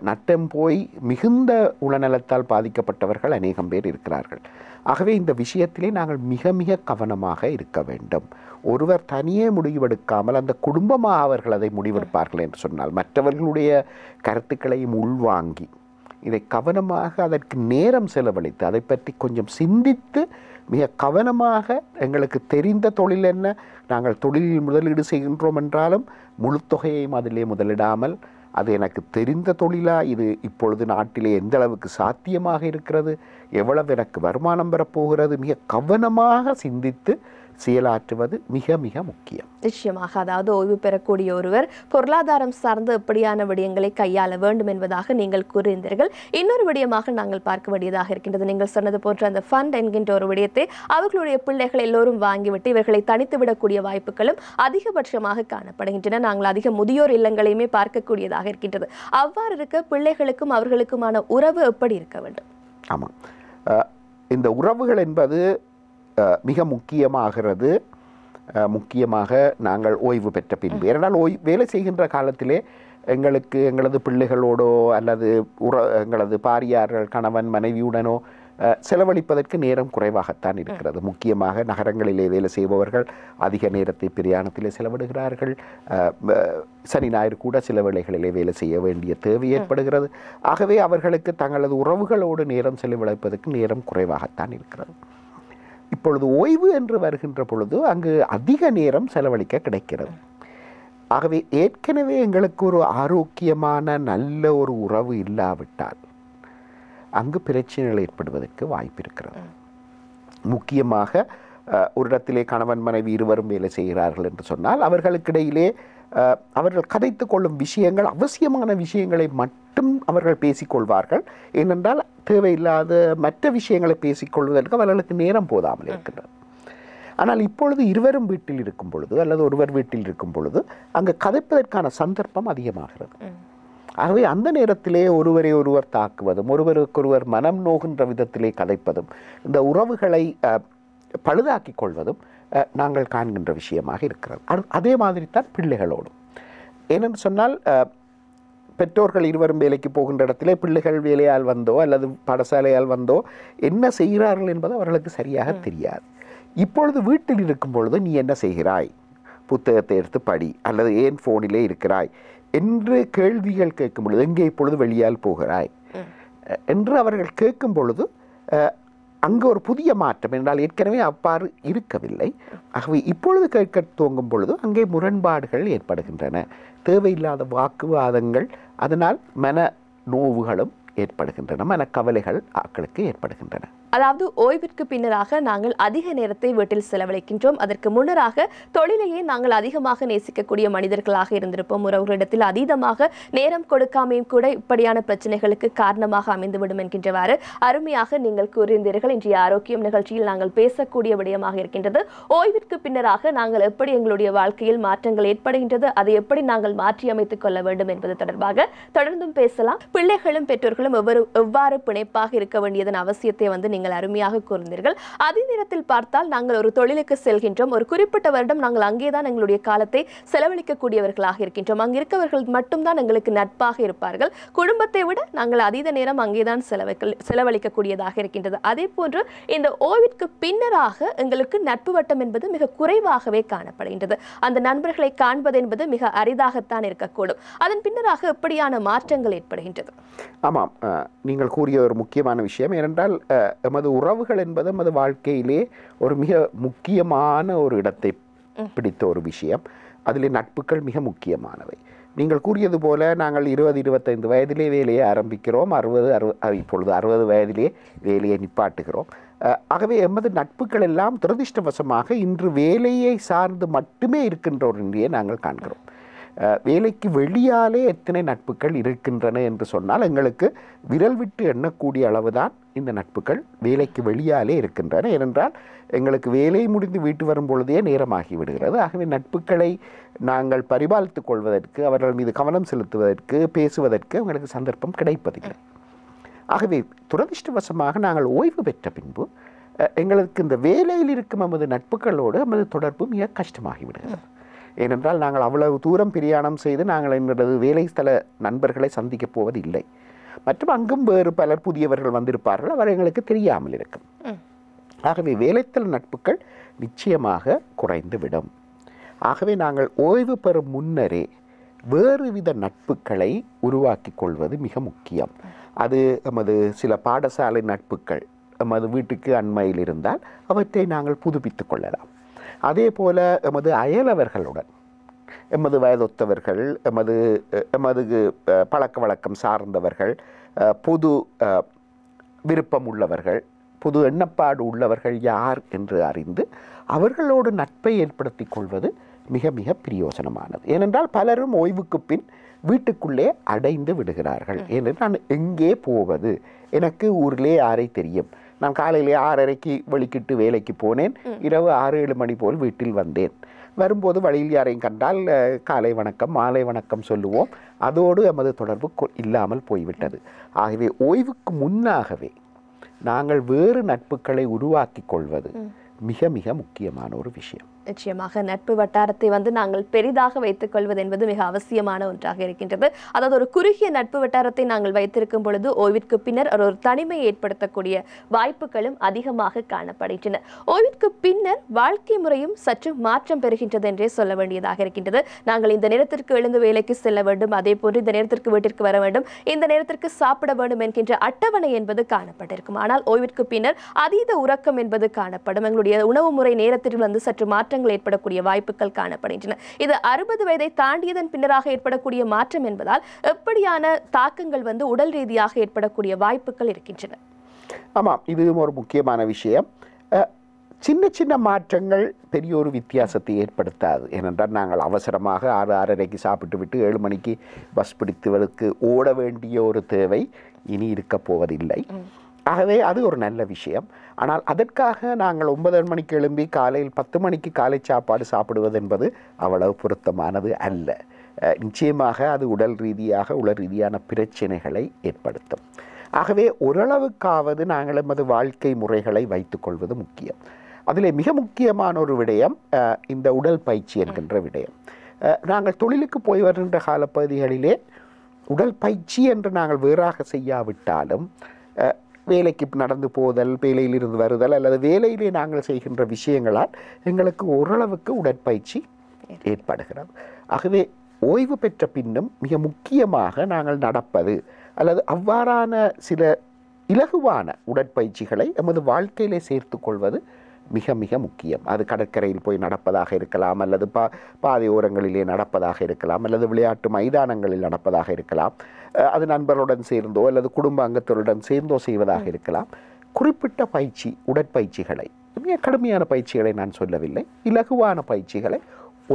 நட்டம் போய் மிகுந்த உளநலத்தால் பாதிக்கப்பட்டவர்கள் அநேகம் பேர் இருக்கிறார்கள். ஆகவே இந்த விஷயத்திலே நாங்கள் மிக மிக கவனமாக இருக்க வேண்டும். ஒருவர் தனியே முடிவெடுக்காமல் அந்த குடும்பமாக அவர்கள் அதை முடிவெடுப்பார்கள் என்று சொன்னால், மற்றவர்களுடைய கருத்துக்களையும் உள்வாங்கி இதை கவனமாக அதற்கு நேரம் செலவழித்து அதை பற்றி கொஞ்சம் சிந்தித்து மிக கவனமாக, எங்களுக்கு தெரிந்த தொழில் என்ன, நாங்கள் தொழிலில் முதலீடு செய்கின்றோம் என்றாலும் முழு தொகையையும் அதிலே முதலிடாமல், அது எனக்கு தெரிந்த தொழிலா, இது இப்பொழுது நாட்டிலே எந்த அளவுக்கு சாத்தியமாக இருக்கிறது, எவ்வளவு எனக்கு வருமானம் பெறப்போகிறது, மிக கவனமாக சிந்தித்து செயலாற்றுவது மிக மிக முக்கியம். நிச்சயமாக, அதாவது ஓய்வு பெறக்கூடிய ஒருவர் பொருளாதாரம் சார்ந்த எப்படியான விடயங்களை கையாள வேண்டும் என்பதாக நீங்கள் கூறியிருந்தீர்கள். இன்னொரு விடயமாக நாங்கள் பார்க்க வேண்டியதாக இருக்கின்றது. நீங்கள் சொன்னது போன்ற அந்த ஃபண்ட் என்கின்ற ஒரு விடயத்தை அவர்களுடைய பிள்ளைகள் எல்லோரும் வாங்கிவிட்டு இவர்களை தனித்து விடக்கூடிய வாய்ப்புகளும் அதிகபட்சமாக காணப்படுகின்றன. நாங்கள் அதிக முதியோர் இல்லங்களையுமே பார்க்கக்கூடியதாக இருக்கின்றது. அவ்வாறு இருக்க பிள்ளைகளுக்கும் அவர்களுக்குமான உறவு எப்படி இருக்க வேண்டும்? ஆமாம், இந்த உறவுகள் என்பது மிக முக்கியமாகிறது. முக்கியமாக நாங்கள் ஓய்வு பெற்ற பின்பு, ஏனென்றால் வேலை செய்கின்ற காலத்திலே எங்களது பிள்ளைகளோடோ அல்லது எங்களது பாரியார்கள் கணவன் மனைவியுடனோ செலவழிப்பதற்கு நேரம் குறைவாகத்தான் இருக்கிறது. முக்கியமாக நகரங்களிலே வேலை செய்பவர்கள் அதிக நேரத்தை பிரயாணத்திலே செலவிடுகிறார்கள். சனி ஞாயிறு கூட சில வேளைகளிலே வேலை செய்ய வேண்டிய தேவை ஏற்படுகிறது. ஆகவே அவர்களுக்கு தங்களது உறவுகளோடு நேரம் செலவழிப்பதற்கு நேரம் குறைவாகத்தான் இருக்கிறது. இப்பொழுது ஓய்வு என்று வருகின்ற பொழுது அங்கு அதிக நேரம் செலவழிக்க கிடைக்கிறது. ஆகவே ஏற்கனவே எங்களுக்கு ஒரு ஆரோக்கியமான நல்ல ஒரு உறவு இல்லாவிட்டால் அங்கு பிரச்சனைகள் ஏற்படுவதற்கு வாய்ப்பு இருக்கிறது. முக்கியமாக ஒரு இடத்திலே கணவன் மனைவி இருவரும் வேலை செய்கிறார்கள் என்று சொன்னால் அவர்களுக்கிடையிலே அவர்கள் கதைத்து கொள்ளும் விஷயங்கள் அவசியமான விஷயங்களை மட்டும் அவர்கள் பேசிக்கொள்வார்கள். ஏனென்றால் தேவையில்லாத மற்ற விஷயங்களை பேசிக்கொள்வதற்கு அவர்களுக்கு நேரம் போதாமல் இருக்கின்றது. ஆனால் இப்பொழுது இருவரும் வீட்டில் இருக்கும் பொழுது அல்லது ஒருவர் வீட்டில் இருக்கும் பொழுது அங்கு கதைப்பதற்கான சந்தர்ப்பம் அதிகமாகிறது. ஆகவே அந்த நேரத்திலே ஒருவரை ஒருவர் தாக்குவதும் ஒருவருக்கொருவர் மனம் நோகின்ற விதத்திலே கதைப்பதும் இந்த உறவுகளை பழுதாக்கி கொள்வதும் நாங்கள் காண்கின்ற விஷயமாக இருக்கிறது. அதே மாதிரி தான் பிள்ளைகளோடும். ஏனென்று சொன்னால் பெற்றோர்கள் இருவரும் வேலைக்கு போகின்ற இடத்திலே பிள்ளைகள் வேலையால் வந்தோ அல்லது பாடசாலையால் வந்தோ என்ன செய்கிறார்கள் என்பது அவர்களுக்கு சரியாக தெரியாது. இப்பொழுது வீட்டில் இருக்கும் பொழுது நீ என்ன செய்கிறாய், புத்தகத்தை எடுத்து படி, அல்லது ஏன் ஃபோனிலே இருக்கிறாய் என்று கேள்விகள் கேட்கும் பொழுது, எங்கே இப்பொழுது வெளியால் போகிறாய் என்று அவர்கள் கேட்கும் பொழுது அங்கு ஒரு புதிய மாற்றம் என்றால் ஏற்கனவே அவ்வாறு இருக்கவில்லை. ஆகவே இப்பொழுது கேட்க துவங்கும் பொழுது அங்கே முரண்பாடுகள் ஏற்படுகின்றன, தேவையில்லாத வாக்குவாதங்கள், அதனால் மன நோவுகளும் ஏற்படுகின்றன, மனக்கவலைகள் ஆட்களுக்கு ஏற்படுகின்றன. அதாவது ஓய்விற்கு பின்னராக நாங்கள் அதிக நேரத்தை வீட்டில் செலவழிக்கின்றோம். அதற்கு முன்னராக தொழிலையே நாங்கள் அதிகமாக நேசிக்கக்கூடிய மனிதர்களாக இருந்திருப்போம். உறவுகளிடத்தில் அதீதமாக நேரம் கொடுக்காமையும் கூட இப்படியான பிரச்சனைகளுக்கு காரணமாக அமைந்துவிடும் என்கின்றவாறு அருமையாக நீங்கள் கூறியிருந்தீர்கள். இன்றைய ஆரோக்கியம் நிகழ்ச்சியில் நாங்கள் பேசக்கூடிய விடயமாக இருக்கின்றது. ஓய்விற்கு பின்னராக நாங்கள் எப்படி எங்களுடைய வாழ்க்கையில் மாற்றங்கள் ஏற்படுகின்றது, அதை எப்படி நாங்கள் மாற்றி அமைத்துக் கொள்ள வேண்டும் என்பது தொடர்பாக தொடர்ந்தும் பேசலாம். பிள்ளைகளும் பெற்றோர்களும் எவ்வாறு பிணைப்பாக இருக்க வேண்டியதன் அவசியத்தை நீங்கள் அருமையாக கூர்ந்தீர்கள். அதே நேரத்தில் பார்த்தால் நாங்கள் ஒரு தொழிலுக்கு செல்கின்றோம், ஒரு குறிப்பிட்ட வருடம் நாங்கள் அங்கேதான் எங்களுடைய காலத்தை செலவழிக்கக்கூடியவர்களாக இருக்கின்றோம். அங்கு இருக்கவர்கள் மட்டும்தான் எங்களுக்கு நட்பாக இருப்பார்கள். குடும்பத்தை விட நாங்கள் அதீத நேரம் அங்கேதான் செலவழிக்கக்கூடியதாக இருக்கின்றது. அதே போன்று இந்த ஓய்விற்கு பின்னராக எங்களுக்கு நட்பு வட்டம் என்பது மிக குறைவாகவே காணப்படுகின்றது. அந்த நண்பர்களை காண்பது என்பது மிக அரிதாகத்தான் இருக்கக்கூடும். அதன் பின்னராக எப்படியான மாற்றங்கள் ஏற்படுகின்றது? ஆமாம், நீங்கள் கூறிய ஒரு முக்கியமான விஷயம். ஏனென்றால் எமது உறவுகள் என்பது எமது வாழ்க்கையிலே ஒரு மிக முக்கியமான ஒரு இடத்தை பிடித்த ஒரு விஷயம். அதில் நட்புகள் மிக முக்கியமானவை. நீங்கள் கூறியது போல நாங்கள் 20-25 வயதிலே வேலையை ஆரம்பிக்கிறோம், இப்பொழுது 60 வயதிலே வேலையை நிப்பாட்டுகிறோம். ஆகவே எமது நட்புகள் எல்லாம் துரதிர்ஷ்டவசமாக இன்று வேலையை சார்ந்து மட்டுமே இருக்கின்ற ஒரு நிலையை நாங்கள் காண்கிறோம். வேலைக்கு வெளியாலே எத்தனை நட்புகள் இருக்கின்றன என்று சொன்னால் எங்களுக்கு விரல் விட்டு எண்ணக்கூடிய அளவுதான் இந்த நட்புகள் வேலைக்கு வெளியாலே இருக்கின்றன. ஏனென்றால் எங்களுக்கு வேலை முடிந்து வீட்டு வரும் பொழுதே நேரமாகி விடுகிறது. ஆகவே நட்புகளை நாங்கள் பரிபாலித்துக் கொள்வதற்கு, அவர்கள் மீது கவனம் செலுத்துவதற்கு, பேசுவதற்கு எங்களுக்கு சந்தர்ப்பம் கிடைப்பதில்லை. ஆகவே துரதிர்ஷ்டவசமாக நாங்கள் ஓய்வு பெற்ற பின்பு எங்களுக்கு இந்த வேலையில் இருக்கும் நமது நட்புகளோடு நமது தொடர்பு மிக கஷ்டமாகிவிடுகிறது. ஏனென்றால் நாங்கள் அவ்வளவு தூரம் பிரயாணம் செய்து நாங்கள் எங்களது வேலை ஸ்தல நண்பர்களை சந்திக்கப் போவதில்லை. மற்றும் அங்கும் வேறு பலர் புதியவர்கள் வந்திருப்பார்கள், அவர் எங்களுக்கு தெரியாமல் இருக்கும். ஆகவே வேலைத்தல நட்புகள் நிச்சயமாக குறைந்துவிடும். ஆகவே நாங்கள் ஓய்வு பெறும் முன்னரே வேறு வித நட்புகளை உருவாக்கி கொள்வது மிக முக்கியம். அது எமது சில பாடசாலை நட்புகள் எமது வீட்டுக்கு அண்மையில் இருந்தால் அவற்றை நாங்கள் புதுப்பித்துக் கொள்ளலாம். அதே போல எமது அயலவர்களுடன், எமது வயதொத்தவர்கள், எமது பழக்க வழக்கம் சார்ந்தவர்கள், பொது விருப்பம் உள்ளவர்கள், பொது எண்ணப்பாடு உள்ளவர்கள் யார் என்று அறிந்து அவர்களோடு நட்பை ஏற்படுத்தி கொள்வது மிக மிக பிரயோசனமானது. ஏனென்றால் பலரும் ஓய்வுக்கு பின் வீட்டுக்குள்ளே அடைந்து விடுகிறார்கள். ஏனென்றால் நான் எங்கே போவது, எனக்கு ஊரிலே யாரை தெரியும், நான் காலையிலே 6:30க்கு வெளிக்கிட்டு வேலைக்கு போனேன், இரவு 6-7 மணி போல் வீட்டில் வந்தேன். வரும்போது வழியில் யாரையும் கண்டால் காலை வணக்கம் மாலை வணக்கம் சொல்லுவோம். அதோடு எமது தொடர்பு இல்லாமல் போய்விட்டது. ஆகவே ஓய்வுக்கு முன்னாகவே நாங்கள் வேறு நட்புகளை உருவாக்கி கொள்வது மிக மிக முக்கியமான ஒரு விஷயம். நிச்சயமாக நட்பு வட்டாரத்தை நாங்கள் பெரிதாக வைத்துக் கொள்வது என்பது மிக அவசியமான ஒன்றாக இருக்கின்றது. அதாவது ஒரு குறுகிய நட்பு வட்டாரத்தை நாங்கள் வைத்திருக்கும் பொழுது ஓய்விற்கு பின்னர் ஒரு தனிமை ஏற்படுத்தக்கூடிய வாய்ப்புகளும் அதிகமாக காணப்படுகின்றன. ஓய்விற்கு பின்னர் வாழ்க்கை முறையும் சற்று மாற்றம் பெறுகின்றது என்றே சொல்ல வேண்டியதாக இருக்கின்றது. நாங்கள் இந்த நேரத்திற்கு எழுந்து வேலைக்கு செல்ல வேண்டும், அதே போன்று இந்த நேரத்திற்கு வீட்டிற்கு வர வேண்டும், இந்த நேரத்திற்கு சாப்பிட வேண்டும் என்கின்ற அட்டவணை என்பது காணப்பட்டிருக்கும். ஆனால் ஓய்விற்கு பின்னர் அதீத உறக்கம் என்பது காணப்படும். எங்களுடைய உணவு முறை நேரத்தில் சற்று மாற்றம் ஏற்படக்கூடிய வாய்ப்புகள் காணப்படுகின்றன. இது 60 வயதை தாண்டியதன் பின்னராக ஏற்படக்கூடிய மாற்றம் என்பதால் எப்படியான தாக்கங்கள் உடல் ரீதியாக ஏற்படக்கூடிய வாய்ப்புகள் இருக்கின்றன? ஆமாம், இதுவும் ஒரு முக்கியமான விஷயம். சின்ன சின்ன மாற்றங்கள் பெரிய ஒரு வித்தியாசத்தை ஏற்படுத்தாது. ஏனென்றால் நாங்கள் அவசரமாக 6-6:30க்கு சாப்பிட்டு விட்டு 7 மணிக்கு பஸ் பிடித்துவதற்கு ஓட வேண்டிய ஒரு தேவை இனி இருக்கப் போவதில்லை. ஆகவே அது ஒரு நல்ல விஷயம். ஆனால் அதற்காக நாங்கள் 9 மணிக்கு எழும்பி காலையில் 10 மணிக்கு காலை சாப்பாடு சாப்பிடுவது என்பது அவ்வளவு பொருத்தமானது அல்ல. நிச்சயமாக அது உடல் ரீதியாக உடல் ரீதியான பிரச்சனைகளை ஏற்படுத்தும். ஆகவே ஓரளவுக்காவது நாங்கள் எமது வாழ்க்கை முறைகளை வைத்துக்கொள்வது முக்கியம். அதில் மிக முக்கியமான ஒரு விடயம் இந்த உடல் பயிற்சி என்கின்ற விடயம். நாங்கள் தொழிலுக்கு போய் வருகின்ற காலப்பகுதிகளிலே உடல் பயிற்சி என்று நாங்கள் வேறாக செய்யாவிட்டாலும் வேலைக்கு நடந்து போதல், வேலையிலிருந்து வருதல் அல்லது வேலையிலே நாங்கள் செய்கின்ற விஷயங்களால் எங்களுக்கு ஓரளவுக்கு உடற்பயிற்சி ஏற்படுகிறது. ஆகவே ஓய்வு பெற்ற பின்னும் மிக முக்கியமாக நாங்கள் நடப்பது அல்லது அவ்வாறான சில இலகுவான உடற்பயிற்சிகளை எமது வாழ்க்கையிலே சேர்த்து கொள்வது மிக மிக முக்கியம். அது கடற்கரையில் போய் நடப்பதாக இருக்கலாம், அல்லது பாதையோரங்களிலே நடப்பதாக இருக்கலாம், அல்லது விளையாட்டு மைதானங்களில் நடப்பதாக இருக்கலாம், அது நண்பர்களுடன் சேர்ந்தோ அல்லது குடும்ப அங்கத்தருடன் சேர்ந்தோ செய்வதாக இருக்கலாம். குறிப்பிட்ட பயிற்சி உடற்பயிற்சிகளை, மிக கடுமையான பயிற்சிகளை நான் சொல்லவில்லை, இலகுவான பயிற்சிகளை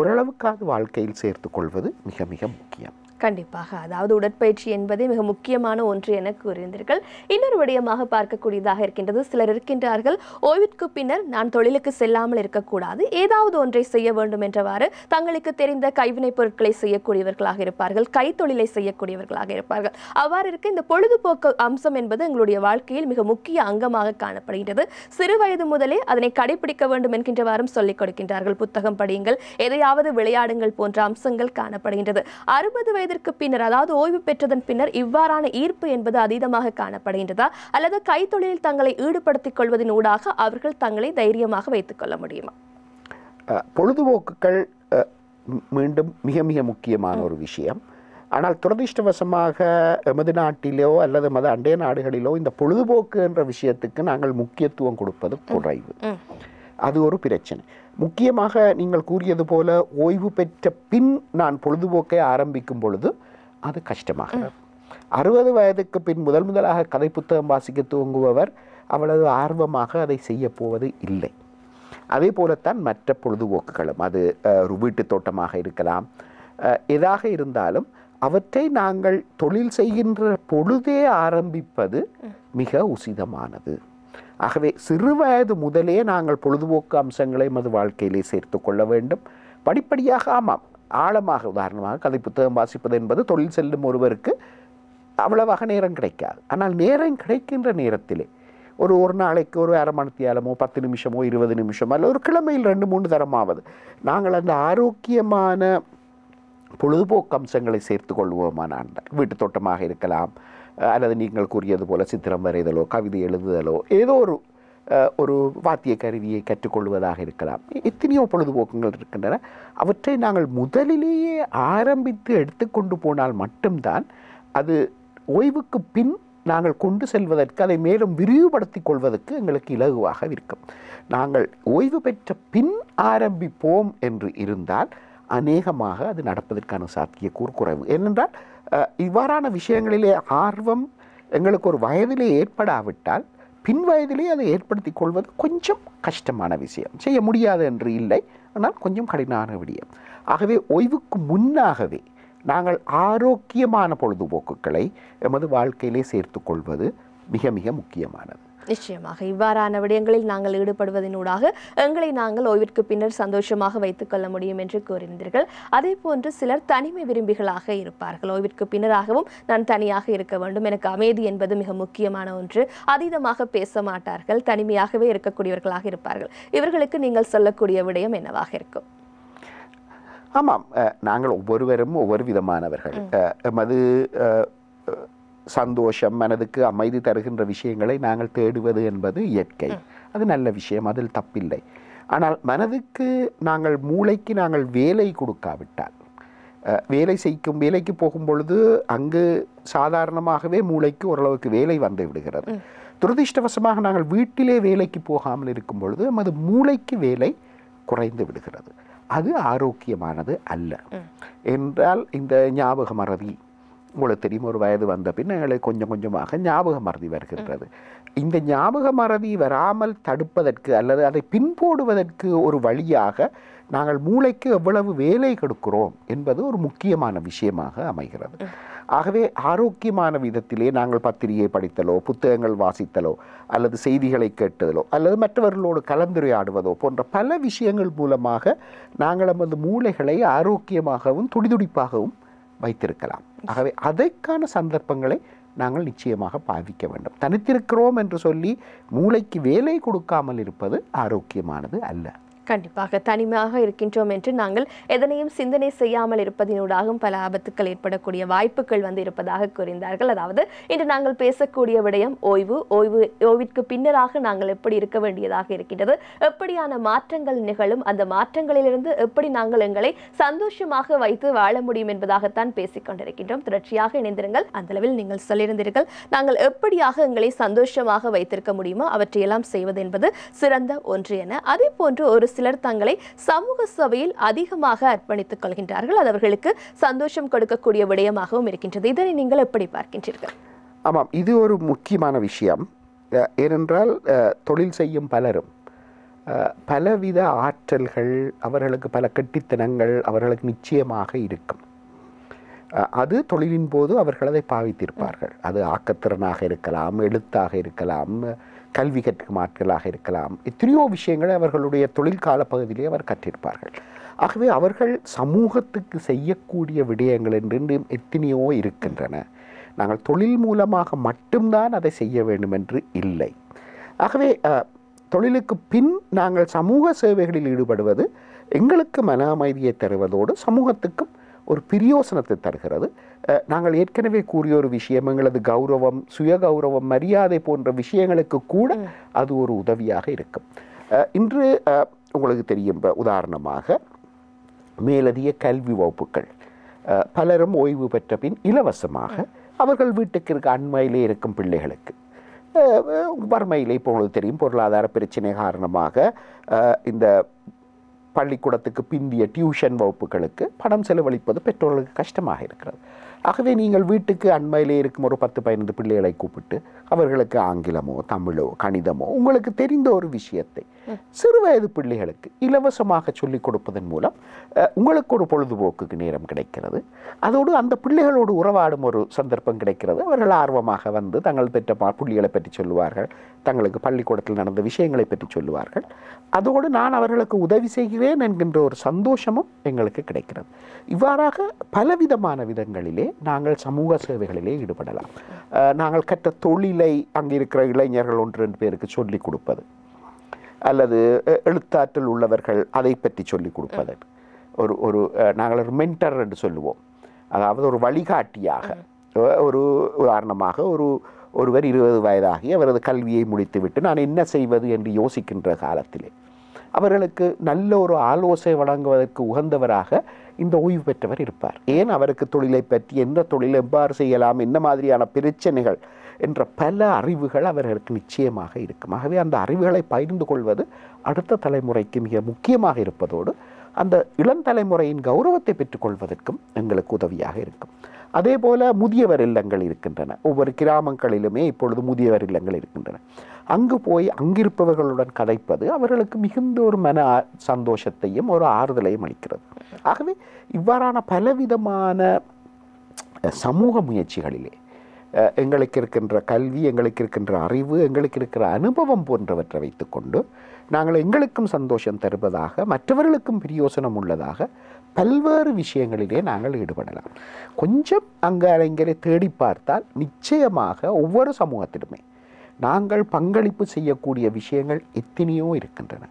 ஓரளவுக்காவது வாழ்க்கையில் சேர்த்து கொள்வது மிக மிக முக்கியம். கண்டிப்பாக, அதாவது உடற்பயிற்சி என்பதே மிக முக்கியமான ஒன்று என கூறியிருந்தீர்கள். இன்னொரு விடயமாக பார்க்கக்கூடியதாக இருக்கின்றது, சிலர் இருக்கின்றார்கள் ஓய்விற்கு பின்னர் நான் தொழிலுக்கு செல்லாமல் இருக்கக்கூடாது, ஏதாவது ஒன்றை செய்ய வேண்டும் என்றவாறு தங்களுக்கு தெரிந்த கைவினைப் பொருட்களை செய்யக்கூடியவர்களாக இருப்பார்கள், கைத்தொழிலை செய்யக்கூடியவர்களாக இருப்பார்கள். அவ்வாறு இருக்க இந்த பொழுதுபோக்கு அம்சம் என்பது எங்களுடைய வாழ்க்கையில் மிக முக்கிய அங்கமாக காணப்படுகின்றது. சிறு வயது முதலே அதனை கடைபிடிக்க வேண்டும் என்கின்றவாறும் சொல்லிக் கொடுக்கின்றார்கள். புத்தகம் படியுங்கள், எதையாவது விளையாடுங்கள் போன்ற அம்சங்கள் காணப்படுகின்றது. 60 வயது பின்னர், அதாவது ஓய்வு பெற்றதன் பின்னர் இவ்வாறான ஈர்ப்பு என்பது அதீதமாக காணப்படுகின்றதா, அல்லது கைத்தொழிலில் தங்களை ஈடுபடுத்திக் கொள்வதன் ஊடாக அவர்கள் தங்களை தைரியமாக வைத்துக் கொள்ள முடியுமா? பொழுதுபோக்குகள் மீண்டும் மிக மிக முக்கியமான ஒரு விஷயம். ஆனால் துரதிர்ஷ்டவசமாக எமது நாட்டிலோ அல்லது மத அண்டைய நாடுகளிலோ இந்த பொழுதுபோக்கு என்ற விஷயத்துக்கு நாங்கள் முக்கியத்துவம் கொடுப்பது குறைவு. அது ஒரு பிரச்சனை. முக்கியமாக நீங்கள் கூறியது போல ஓய்வு பெற்ற பின் நான் பொழுதுபோக்கை ஆரம்பிக்கும் பொழுது அது கஷ்டமாகிறது. 60 வயதுக்கு பின் முதலாக கதை புத்தகம் வாசிக்க துவங்குபவர் அவ்வளவு ஆர்வமாக அதை செய்ய போவது இல்லை. அதே போலத்தான் மற்ற பொழுதுபோக்குகளும், அது ஒரு வீட்டு தோட்டமாக இருக்கலாம், எதாக இருந்தாலும் அவற்றை நாங்கள் தொழில் செய்கின்ற பொழுதே ஆரம்பிப்பது மிக உசிதமானது. ஆகவே சிறு வயது முதலே நாங்கள் பொழுதுபோக்கு அம்சங்களை மது வாழ்க்கையிலே சேர்த்து கொள்ள வேண்டும். படிப்படியாக, ஆமாம், ஆழமாக, உதாரணமாக கதை புத்தகம் வாசிப்பது என்பது தொழில் செல்லும் ஒருவருக்கு அவ்வளவாக நேரம் கிடைக்காது. ஆனால் நேரம் கிடைக்கின்ற நேரத்திலே ஒரு நாளைக்கு ஒரு அரை மணித்தியாலமோ 10 நிமிஷமோ 20 நிமிஷமோ அல்ல ஒரு கிழமையில் 2-3 தரமாவது நாங்கள் அந்த ஆரோக்கியமான பொழுதுபோக்கு அம்சங்களை சேர்த்து கொள்வோமானால், வீட்டு தோட்டமாக இருக்கலாம், அல்லது நீங்கள் கூறியது போல சித்திரம் வரைதலோ கவிதை எழுதுதலோ ஏதோ ஒரு வாத்திய கருவியை கற்றுக்கொள்வதாக இருக்கலாம். எத்தனையோ பொழுதுபோக்குகள் இருக்கின்றன. அவற்றை நாங்கள் முதலிலேயே ஆரம்பித்து எடுத்துக்கொண்டு போனால் மட்டும்தான் அது ஓய்வுக்கு பின் நாங்கள் கொண்டு செல்வதற்கு, அதை மேலும் விரிவுபடுத்திக் கொள்வதற்கு எங்களுக்கு இலகுவாக இருக்கும். நாங்கள் ஓய்வு பெற்ற பின் ஆரம்பிப்போம் என்று இருந்தால் அநேகமாக அது நடப்பதற்கான சாத்தியக்கூறு குறைவு. ஏனென்றால் இவ்வாறான விஷயங்களிலே ஆர்வம் எங்களுக்கு ஒரு வயதிலே ஏற்படாவிட்டால் பின் வயதிலே அதை ஏற்படுத்திக் கொள்வது கொஞ்சம் கஷ்டமான விஷயம். செய்ய முடியாது என்று இல்லை, ஆனால் கொஞ்சம் கடினமான விடயம். ஆகவே ஓய்வுக்கு முன்னாகவே நாங்கள் ஆரோக்கியமான பொழுதுபோக்குகளை எமது வாழ்க்கையிலே சேர்த்து கொள்வது மிக மிக முக்கியமானது. நிச்சயமாக இவ்வாறான விடயங்களில் நாங்கள் ஈடுபடுவதனூடாக எங்களை நாங்கள் ஓய்விற்கு பின்னர் சந்தோஷமாக வைத்துக் கொள்ள முடியும் என்று கூறினீர்கள். அதே போன்று சிலர் தனிமை விரும்பிகளாக இருப்பார்கள். ஓய்விற்கு பின்னராகவும் நான் தனியாக இருக்க வேண்டும், எனக்கு அமைதி என்பது மிக முக்கியமான ஒன்று, அதீதமாக பேச மாட்டார்கள், தனிமையாகவே இருக்கக்கூடியவர்களாக இருப்பார்கள். இவர்களுக்கு நீங்கள் சொல்லக்கூடிய விடயம் என்னவாக இருக்கும்? ஆமாம், நாங்கள் ஒவ்வொருவரும் ஒவ்வொரு விதமானவர்கள். எமது சந்தோஷம், மனதுக்கு அமைதி தருகின்ற விஷயங்களை நாங்கள் தேடுவது என்பது இயற்கை, அது நல்ல விஷயம், அதில் தப்பில்லை. ஆனால் மனதுக்கு நாங்கள் மூளைக்கு நாங்கள் வேலை கொடுக்காவிட்டால், வேலைக்கு போகும் பொழுது அங்கு சாதாரணமாகவே மூளைக்கு ஓரளவுக்கு வேலை வந்து விடுகிறது. துரதிர்ஷ்டவசமாக நாங்கள் வீட்டிலே வேலைக்கு போகாமல் இருக்கும் பொழுது நமது மூளைக்கு வேலை குறைந்து விடுகிறது. அது ஆரோக்கியமானது அல்ல. என்றால் இந்த ஞாபக மறதி, உங்களுக்கு தெரியும், ஒரு வயது வந்த பின் எங்களுக்கு கொஞ்சம் கொஞ்சமாக ஞாபக மறதி வருகின்றது. இந்த ஞாபக மறதி வராமல் தடுப்பதற்கு அல்லது அதை பின்போடுவதற்கு ஒரு வழியாக நாங்கள் மூளைக்கு எவ்வளவு வேலை கொடுக்கிறோம் என்பது ஒரு முக்கியமான விஷயமாக அமைகிறது. ஆகவே ஆரோக்கியமான விதத்திலே நாங்கள் பத்திரிகை படித்தலோ, புத்தகங்கள் வாசித்தலோ, அல்லது செய்திகளை கேட்டதலோ, அல்லது மற்றவர்களோடு கலந்துரையாடுவதோ போன்ற பல விஷயங்கள் மூலமாக நாங்கள் நமது மூளைகளை ஆரோக்கியமாகவும் துடிதுடிப்பாகவும் வைத்திருக்கலாம். ஆகவே அதற்கான சந்தர்ப்பங்களை நாங்கள் நிச்சயமாக பாவிக்க வேண்டும். தனித்திருக்கிறோம் என்று சொல்லி மூளைக்கு வேலை கொடுக்காமல் இருப்பது ஆரோக்கியமானது அல்ல. கண்டிப்பாக தனிமையாக இருக்கின்றோம் என்று நாங்கள் எதனையும் சிந்தனை செய்யாமல் இருப்பதினூடாகவும் பல ஆபத்துக்கள் ஏற்படக்கூடிய வாய்ப்புகள் இருப்பதாக கூறினார்கள். அதாவது இன்று நாங்கள் பேசக்கூடிய விடயம் ஓய்விற்கு பின்னராக நாங்கள் எப்படி இருக்க வேண்டியதாக இருக்கின்றது, எப்படியான மாற்றங்கள் நிகழும், அந்த மாற்றங்களிலிருந்து எப்படி நாங்கள் எங்களை சந்தோஷமாக வைத்து வாழ முடியும் என்பதாகத்தான் பேசிக் கொண்டிருக்கின்றோம். தொடர்ச்சியாக இணைந்திருங்கள். அந்த அளவில் நீங்கள் சொல்லியிருந்தீர்கள், நாங்கள் எப்படியாக எங்களை சந்தோஷமாக வைத்திருக்க முடியுமோ அவற்றையெல்லாம் செய்வது என்பது சிறந்த ஒன்று என. அதே போன்று ஒரு சிலர் தங்களை சமூக சபையில் அதிகமாக அர்ப்பணித்துக் கொள்கின்றார்கள். அது அவர்களுக்கு சந்தோஷம் கொடுக்கக்கூடிய விடயமாகவும் இருக்கின்றது. இதனை நீங்கள் எப்படி பார்க்கின்றீர்கள்? ஆமாம், இது ஒரு முக்கியமான விஷயம். ஏனென்றால் தொழில் செய்யும் பலரும் பலவித ஆற்றல்கள், அவர்களுக்கு பல கெட்டித்தனங்கள் அவர்களுக்கு நிச்சயமாக இருக்கும். அது தொழிலின் போது அவர்கள் அதை பாவித்திருப்பார்கள். அது ஆக்கத்திறனாக இருக்கலாம், எழுத்தாக இருக்கலாம், கல்வி கற்கும் ஆட்களாக இருக்கலாம். எத்தனையோ விஷயங்களை அவர்களுடைய தொழில் கால பகுதியிலே அவர் கற்றிருப்பார்கள். ஆகவே அவர்கள் சமூகத்துக்கு செய்யக்கூடிய விடயங்கள் என்று எத்தனையோ இருக்கின்றன. நாங்கள் தொழில் மூலமாக மட்டும்தான் அதை செய்ய வேண்டும் என்று இல்லை. ஆகவே தொழிலுக்கு பின் நாங்கள் சமூக சேவைகளில் ஈடுபடுவது எங்களுக்கு மன அமைதியை தருவதோடு சமூகத்துக்கும் ஒரு பிரயோசனத்தை தருகிறது. நாங்கள் ஏற்கனவே கூறிய ஒரு விஷயம், எங்களது கௌரவம், சுய கௌரவம், மரியாதை போன்ற விஷயங்களுக்கு கூட அது ஒரு உதவியாக இருக்கும். இன்று உங்களுக்கு தெரியும், உதாரணமாக மேலதிக கல்வி வகுப்புகள் பலரும் ஓய்வு பெற்ற பின் இலவசமாக அவர்கள் வீட்டுக்கு இருக்க அண்மையிலே இருக்கும் பிள்ளைகளுக்கு, வறுமையிலே இப்போ உங்களுக்கு தெரியும் பொருளாதார பிரச்சனை காரணமாக இந்த பள்ளிக்கூடத்துக்கு பிந்திய டியூஷன் வகுப்புகளுக்கு பணம் செலவழிப்பது பெற்றோர்களுக்கு கஷ்டமாக இருக்கிறது. ஆகவே நீங்கள் வீட்டுக்கு அண்மையிலே இருக்கும் ஒரு 10-15 பிள்ளைகளை கூப்பிட்டு அவர்களுக்கு ஆங்கிலமோ தமிழோ கணிதமோ உங்களுக்கு தெரிந்த ஒரு விஷயத்தை சிறுவயது பிள்ளைகளுக்கு இலவசமாக சொல்லிக் கொடுப்பதன் மூலம் உங்களுக்கு ஒரு பொழுதுபோக்குக்கு நேரம் கிடைக்கிறது. அதோடு அந்த பிள்ளைகளோடு உறவாடும் ஒரு சந்தர்ப்பம் கிடைக்கிறது. அவர்கள் ஆர்வமாக வந்து தங்கள் பெற்ற புள்ளிகளை பற்றி சொல்லுவார்கள், தங்களுக்கு பள்ளிக்கூடத்தில் நடந்த விஷயங்களை பற்றி சொல்லுவார்கள். அதோடு நான் அவர்களுக்கு உதவி செய்கிறேன் என்கின்ற ஒரு சந்தோஷமும் எங்களுக்கு கிடைக்கிறது. இவ்வாறாக பலவிதமான விதங்களிலே நாங்கள் சமூக சேவைகளிலே ஈடுபடலாம். நாங்கள் கற்ற தொழிலை அங்கே இருக்கிற இளைஞர்கள் 1-2 பேருக்கு சொல்லிக் கொடுப்பது, அல்லது எழுத்தாற்றல் உள்ளவர்கள் அதை பற்றி சொல்லிக் கொடுப்பது, ஒரு நாங்கள் ஒரு மென்டர் என்று சொல்லுவோம். அதாவது ஒரு வழிகாட்டியாக, ஒரு உதாரணமாக ஒருவர் 20 வயதாகி அவரது கல்வியை முடித்துவிட்டு நான் என்ன செய்வது என்று யோசிக்கின்ற காலத்திலே அவர்களுக்கு நல்ல ஒரு ஆலோசனை வழங்குவதற்கு உகந்தவராக இந்த ஓய்வு பெற்றவர் இருப்பார். ஏன், அவருக்கு தொழிலை பற்றி, எந்த தொழிலை எவ்வாறு செய்யலாம், என்ன மாதிரியான பிரச்சனைகள் என்ற பல அறிவுகள் அவர்களுக்கு நிச்சயமாக இருக்கும். ஆகவே அந்த அறிவுகளை பகிர்ந்து கொள்வது அடுத்த தலைமுறைக்கு மிக முக்கியமாக இருப்பதோடு அந்த இளந்தலைமுறையின் கௌரவத்தை பெற்றுக்கொள்வதற்கும் எங்களுக்கு உதவியாக இருக்கும். அதே போல முதியவர் இல்லங்கள் இருக்கின்றன. ஒவ்வொரு கிராமங்களிலுமே இப்பொழுது முதியவர் இல்லங்கள் இருக்கின்றன. அங்கு போய் அங்கிருப்பவர்களுடன் கதைப்பது அவர்களுக்கு மிகுந்த ஒரு மன சந்தோஷத்தையும் ஒரு ஆறுதலையும் அளிக்கிறது. ஆகவே இவ்வாறான பலவிதமான சமூக முயற்சிகளிலே எங்களுக்கு இருக்கின்ற கல்வி, எங்களுக்கு இருக்கின்ற அறிவு, எங்களுக்கு இருக்கிற அனுபவம் போன்றவற்றை வைத்துக்கொண்டு நாங்கள் எங்களுக்கும் சந்தோஷம் தருவதாக, மற்றவர்களுக்கும் பிரயோசனம் உள்ளதாக பல்வேறு விஷயங்களிலே நாங்கள் ஈடுபடலாம். கொஞ்சம் அங்கே தேடி பார்த்தால் நிச்சயமாக ஒவ்வொரு சமூகத்திலுமே நாங்கள் பங்களிப்பு செய்யக்கூடிய விஷயங்கள் எத்தனையோ இருக்கின்றன.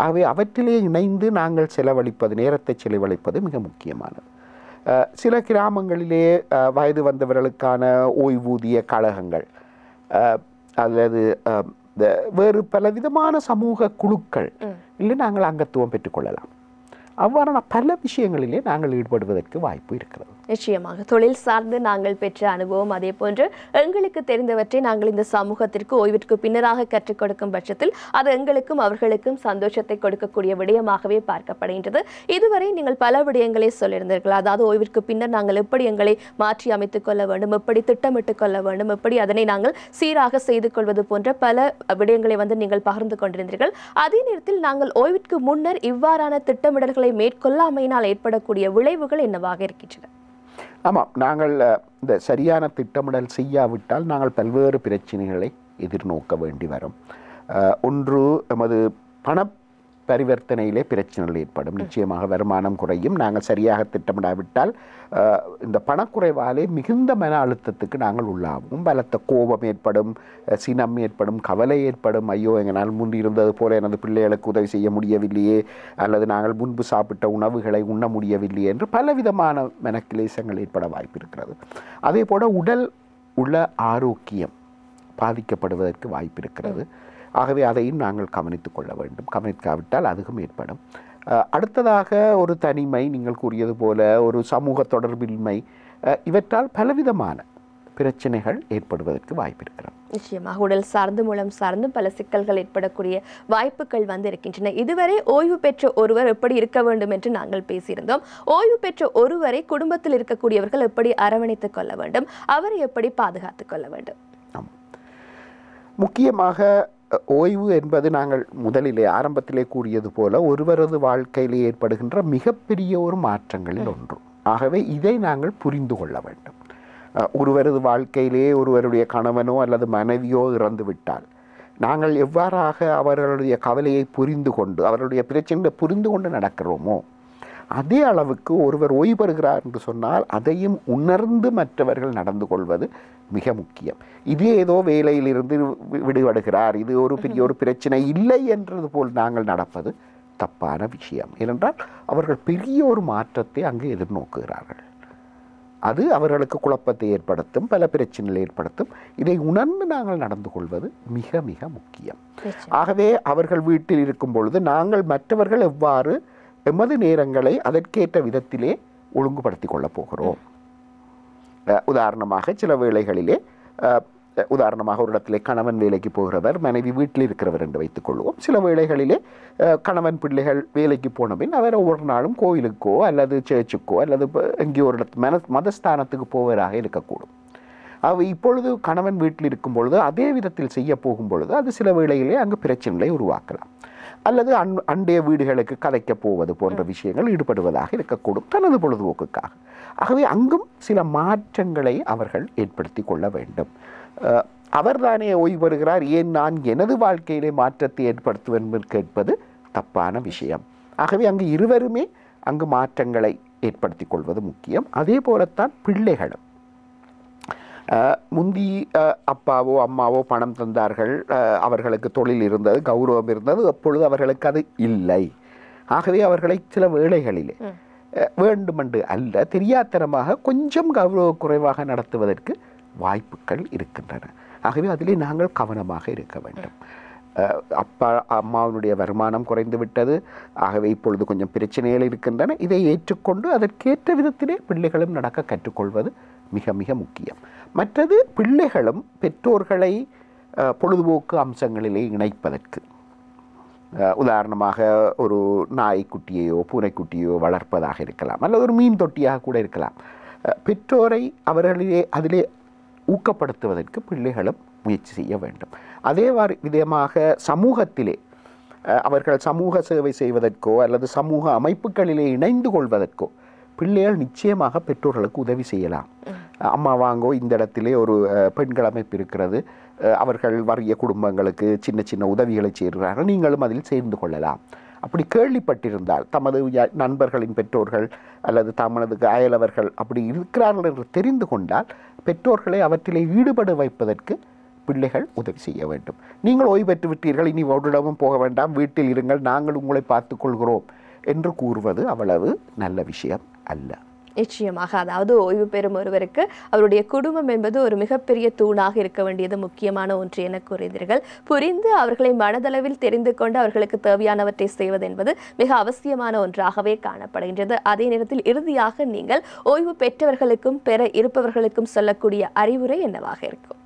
ஆகவே அவற்றிலே இணைந்து நாங்கள் நேரத்தை செலவழிப்பது மிக முக்கியமானது. சில கிராமங்களிலே வயது வந்தவர்களுக்கான ஓய்வூதிய கழகங்கள் அல்லது வேறு பலவிதமான சமூக குழுக்கள் இல்லை நாங்கள் அங்கத்துவம் பெற்றுக்கொள்ளலாம். அவ்வாறான பல விஷயங்களிலே நாங்கள் ஈடுபடுவதற்கு வாய்ப்பு இருக்கிறது. நிச்சயமாக தொழில் சார்ந்து நாங்கள் பெற்ற அனுபவம், அதே போன்று எங்களுக்கு தெரிந்தவற்றை நாங்கள் இந்த சமூகத்திற்கு ஓய்விற்கு பின்னராக கற்றுக் கொடுக்கும் பட்சத்தில் அது எங்களுக்கும் அவர்களுக்கும் சந்தோஷத்தை கொடுக்கக்கூடிய விடயமாகவே பார்க்கப்படுகின்றது. இதுவரை நீங்கள் பல விடயங்களை சொல்லியிருந்தீர்கள். அதாவது ஓய்விற்கு பின்னர் நாங்கள் எப்படி எங்களை மாற்றி அமைத்துக் கொள்ள வேண்டும், எப்படி திட்டமிட்டுக் கொள்ள வேண்டும், எப்படி அதனை நாங்கள் சீராக செய்து கொள்வது போன்ற பல விடயங்களை நீங்கள் பகிர்ந்து கொண்டிருந்தீர்கள். அதே நேரத்தில் நாங்கள் ஓய்விற்கு முன்னர் இவ்வாறான திட்டமிடல்களை மேற்கொள்ளாமையினால் ஏற்படக்கூடிய விளைவுகள் என்னவாக இருக்கின்றன? ஆமாம், நாங்கள் இந்த சரியான திட்டமிடல் செய்யாவிட்டால் நாங்கள் பல்வேறு பிரச்சனைகளை எதிர்நோக்க வேண்டி வரும். ஒன்று, எமது பண பரிவர்த்தனையிலே பிரச்சனைகள் ஏற்படும். நிச்சயமாக வருமானம் குறையும். நாங்கள் சரியாக திட்டமிடாவிட்டால் இந்த பணக்குறைவாலே மிகுந்த மன அழுத்தத்துக்கு நாங்கள் உள்ளாகும். பலத்த கோபம் ஏற்படும், சினம் ஏற்படும், கவலை ஏற்படும். ஐயோ, எங்களால் முன்பு இருந்தது போல எனது பிள்ளைகளுக்கு உதவி செய்ய முடியவில்லையே, அல்லது நாங்கள் முன்பு சாப்பிட்ட உணவுகளை உண்ண முடியவில்லையே என்று பலவிதமான மனக்கிலேசங்கள் ஏற்பட வாய்ப்பு இருக்கிறது. அதே போல உடல் உள்ள ஆரோக்கியம் பாதிக்கப்படுவதற்கு வாய்ப்பு இருக்கிறது. ஆகவே அதையும் நாங்கள் கவனித்துக் கொள்ள வேண்டும். கவனிக்காவிட்டால் அதுவும் ஏற்படும். அடுத்ததாக ஒரு தனிமை, நீங்கள் கூறியது போல ஒரு சமூக தொடர்பின்மை, இவற்றால் பலவிதமான பிரச்சனைகள் ஏற்படுவதற்கு வாய்ப்பு இருக்கிறது. நிச்சயமாக உடல் சார்ந்து மூலம் சார்ந்து பல சிக்கல்கள் ஏற்படக்கூடிய வாய்ப்புகள் இருக்கின்றன. இதுவரை ஓய்வு பெற்ற ஒருவர் எப்படி இருக்க வேண்டும் என்று நாங்கள் பேசியிருந்தோம். ஓய்வு பெற்ற ஒருவரை குடும்பத்தில் இருக்கக்கூடியவர்கள் எப்படி அரவணைத்துக் கொள்ள வேண்டும், அவரை எப்படி பாதுகாத்துக் கொள்ள வேண்டும்? முக்கியமாக ஓய்வு என்பது நாங்கள் முதலிலே ஆரம்பத்திலே கூறியது போல ஒருவரது வாழ்க்கையிலே ஏற்படுகின்ற மிகப்பெரிய ஒரு மாற்றங்களில் ஒன்று. ஆகவே இதை நாங்கள் புரிந்து கொள்ள வேண்டும். ஒருவரது வாழ்க்கையிலே ஒருவருடைய கணவனோ அல்லது மனைவியோ இறந்து விட்டால் நாங்கள் எவ்வாறாக அவர்களுடைய கவலையை புரிந்து கொண்டு அவர்களுடைய பிரச்சனைகளை புரிந்து கொண்டு நடக்கிறோமோ அதே அளவுக்கு ஒருவர் ஓய்வு பெறுகிறார் என்று சொன்னால் அதையும் உணர்ந்து மற்றவர்கள் நடந்து கொள்வது மிக முக்கியம். இது ஏதோ வேலையிலிருந்து விடுபடுகிறார், இது ஒரு பெரிய ஒரு பிரச்சனை இல்லை என்றது போல் நாங்கள் நடப்பது தப்பான விஷயம். ஏனென்றால் அவர்கள் பெரிய ஒரு மாற்றத்தை அங்கு எதிர்நோக்குகிறார்கள். அது அவர்களுக்கு குழப்பத்தை ஏற்படுத்தும், பல பிரச்சனைகளை ஏற்படுத்தும். இதை உணர்ந்து நாங்கள் நடந்து கொள்வது மிக மிக முக்கியம். ஆகவே அவர்கள் வீட்டில் இருக்கும் பொழுது நாங்கள் மற்றவர்கள் எவ்வாறு எமது நேரங்களை அதற்கேற்ற விதத்திலே ஒழுங்குபடுத்தி கொள்ளப் போகிறோம். உதாரணமாக சில வேளைகளிலே உதாரணமாக ஒரு இடத்திலே கணவன் வேலைக்கு போகிறவர், மனைவி வீட்டில் இருக்கிறவர் என்று வைத்துக் கொள்வோம். சில வேளைகளிலே கணவன் பிள்ளைகள் வேலைக்கு போன பின் அவர் ஒவ்வொரு நாளும் கோயிலுக்கோ அல்லது சேர்ச்சுக்கோ அல்லது எங்கேயோ ஒரு இடத்து மதஸ்தானத்துக்கு போவதாக இருக்கக்கூடும். இப்பொழுது கணவன் வீட்டில் இருக்கும் பொழுது அதே விதத்தில் செய்ய போகும் பொழுது அது சில வேளையிலே அங்கு பிரச்சனைகளை உருவாக்கலாம். அல்லது அண்டைய வீடுகளுக்கு கதைக்க போவது போன்ற விஷயங்கள் ஈடுபடுவதாக இருக்கக்கூடும் தனது பொழுதுபோக்குக்காக. ஆகவே அங்கும் சில மாற்றங்களை அவர்கள் ஏற்படுத்தி கொள்ள வேண்டும். அவர்தானே ஓய்வு பெறுகிறார், ஏன் நான் எனது வாழ்க்கையிலே மாற்றத்தை ஏற்படுத்துவேன் என்று கேட்பது தப்பான விஷயம். ஆகவே அங்கு இருவருமே அங்கு மாற்றங்களை ஏற்படுத்தி கொள்வது முக்கியம். அதே போலத்தான் பிள்ளைகளும். முந்தி அப்பாவோ அம்மாவோ பணம் தந்தார்கள், அவர்களுக்கு தொழில் இருந்தது, கௌரவம் இருந்தது. அப்பொழுது அவர்களுக்கு அது இல்லை. ஆகவே அவர்களை சில வேளைகளிலே வேண்டுமென்று அல்ல, தெரியாத்தனமாக கொஞ்சம் கௌரவ குறைவாக நடத்துவதற்கு வாய்ப்புகள் இருக்கின்றன. ஆகவே அதிலே நாங்கள் கவனமாக இருக்க வேண்டும். அப்பா அம்மாவினுடைய வருமானம் குறைந்து விட்டது, ஆகவே இப்பொழுது கொஞ்சம் பிரச்சனைகள் இருக்கின்றன. இதை ஏற்றுக்கொண்டு அதற்கேற்ற விதத்திலே பிள்ளைகளும் நடக்க கற்றுக்கொள்வது மிக மிக முக்கியம். மற்றது பிள்ளைகளும் பெற்றோர்களை பொழுதுபோக்கு அம்சங்களிலே இணைப்பதற்கு, உதாரணமாக ஒரு நாய்க்குட்டியையோ பூனைக்குட்டியோ வளர்ப்பதாக இருக்கலாம், அல்லது ஒரு மீன் தொட்டியாக கூட இருக்கலாம். பெற்றோரை அவர்களிலே அதிலே ஊக்கப்படுத்துவதற்கு பிள்ளைகளும் முயற்சி செய்ய வேண்டும். அதே விதமாக சமூகத்திலே அவர்கள் சமூக சேவை செய்வதற்கோ அல்லது சமூக அமைப்புகளிலே இணைந்து கொள்வதற்கோ பிள்ளைகள் நிச்சயமாக பெற்றோர்களுக்கு உதவி செய்யலாம். அம்மா வாங்கோ, இந்த இடத்திலே ஒரு பெண்கள் அமைப்பு இருக்கிறது, அவர்கள் வறிய குடும்பங்களுக்கு சின்ன சின்ன உதவிகளை செய்கிறார்கள், நீங்களும் அதில் சேர்ந்து கொள்ளலாம். அப்படி கேள்விப்பட்டிருந்தால் தமது நண்பர்களின் பெற்றோர்கள் அல்லது தமது அயலவர்கள் அப்படி இருக்கிறார்கள் என்று தெரிந்து கொண்டால் பெற்றோர்களை அவற்றிலே ஈடுபட வைப்பதற்கு பிள்ளைகள் உதவி செய்ய வேண்டும். நீங்கள் ஓய்வு பெற்று விட்டீர்கள், இனி ஒருடமும் போக வேண்டாம், வீட்டில் இருங்கள், நாங்கள் உங்களை பார்த்துக் கொள்கிறோம் என்று கூறுவது அவ்வளவு நல்ல விஷயம் அல்ல. நிச்சயமாக, அதாவது ஓய்வு பெறும் ஒருவருக்கு அவருடைய குடும்பம் என்பது ஒரு மிகப்பெரிய தூணாக இருக்க வேண்டியது முக்கியமான ஒன்று என கூறினீர்கள். புரிந்து அவர்களை மனதளவில் தெரிந்து கொண்டு அவர்களுக்கு தேவையானவற்றை செய்வது என்பது மிக அவசியமான ஒன்றாகவே காணப்படுகின்றது. அதே நேரத்தில் இறுதியாக நீங்கள் ஓய்வு பெற்றவர்களுக்கும் பெற இருப்பவர்களுக்கும் சொல்லக்கூடிய அறிவுரை என்னவாக இருக்கும்?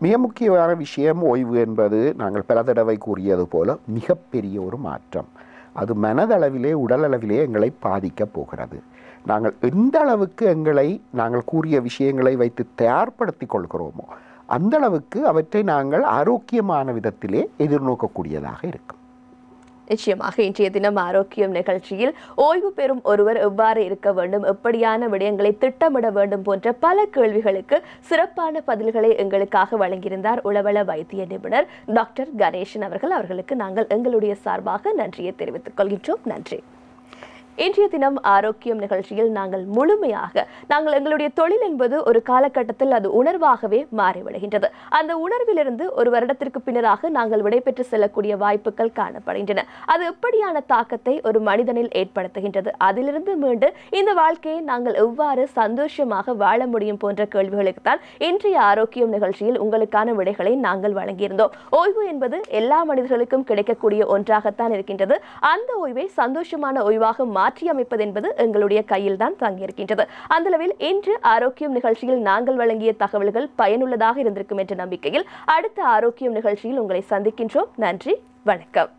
மிக முக்கியமான விஷயம், ஓய்வு என்பது நாங்கள் பல தடவை கூறியது போல மிகப்பெரிய ஒரு மாற்றம். அது மனதளவிலே உடலளவிலே எங்களை பாதிக்கப் போகிறது. நாங்கள் எந்த அளவுக்கு எங்களை நாங்கள் கூறிய விஷயங்களை வைத்து தயார்படுத்தி கொள்கிறோமோ அந்த அளவுக்கு அவற்றை நாங்கள் ஆரோக்கியமான விதத்திலே எதிர்நோக்கக்கூடியதாக இருக்கும். நிச்சயமாக இன்றைய தினம் ஆரோக்கியம் நிகழ்ச்சியில் ஓய்வு பெறும் ஒருவர் எவ்வாறு இருக்க வேண்டும், எப்படியான விடயங்களை திட்டமிட வேண்டும் போன்ற பல கேள்விகளுக்கு சிறப்பான பதில்களை எங்களுக்காக வழங்கியிருந்தார் உளவள வைத்திய நிபுணர் டாக்டர் கணேசன் அவர்கள். அவர்களுக்கு நாங்கள் எங்களுடைய சார்பாக நன்றியை தெரிவித்துக் கொள்கின்றோம். நன்றி. இன்றைய தினம் ஆரோக்கியம் நிகழ்ச்சியில் நாங்கள் முழுமையாக எங்களுடைய தொழில் என்பது ஒரு காலகட்டத்தில் அது உணர்வாகவே மாறிவிடுகின்றது. அந்த உணர்விலிருந்து ஒரு வருடத்திற்கு பின்னராக நாங்கள் விடைபெற்று செல்லக்கூடிய வாய்ப்புகள் காணப்படுகின்றன. அது எப்படியான தாக்கத்தை ஒரு மனிதனில் ஏற்படுத்துகின்றது, அதிலிருந்து மீண்டு இந்த வாழ்க்கையை நாங்கள் எவ்வாறு சந்தோஷமாக வாழ முடியும் போன்ற கேள்விகளுக்கு தான் இன்றைய ஆரோக்கியம் நிகழ்ச்சியில் உங்களுக்கான விடைகளை நாங்கள் வழங்கியிருந்தோம். ஓய்வு என்பது எல்லா மனிதர்களுக்கும் கிடைக்கக்கூடிய ஒன்றாகத்தான் இருக்கின்றது. அந்த ஓய்வை சந்தோஷமான ஓய்வாக மாற்றி அமைப்பது என்பது எங்களுடைய கையில் தான் தங்கியிருக்கின்றது. அந்த அளவில் இன்று ஆரோக்கியம் நிகழ்ச்சியில் நாங்கள் வழங்கிய தகவல்கள் பயனுள்ளதாக இருந்திருக்கும் என்ற நம்பிக்கையில் அடுத்த ஆரோக்கியம் நிகழ்ச்சியில் உங்களை சந்திக்கின்றோம். நன்றி, வணக்கம்.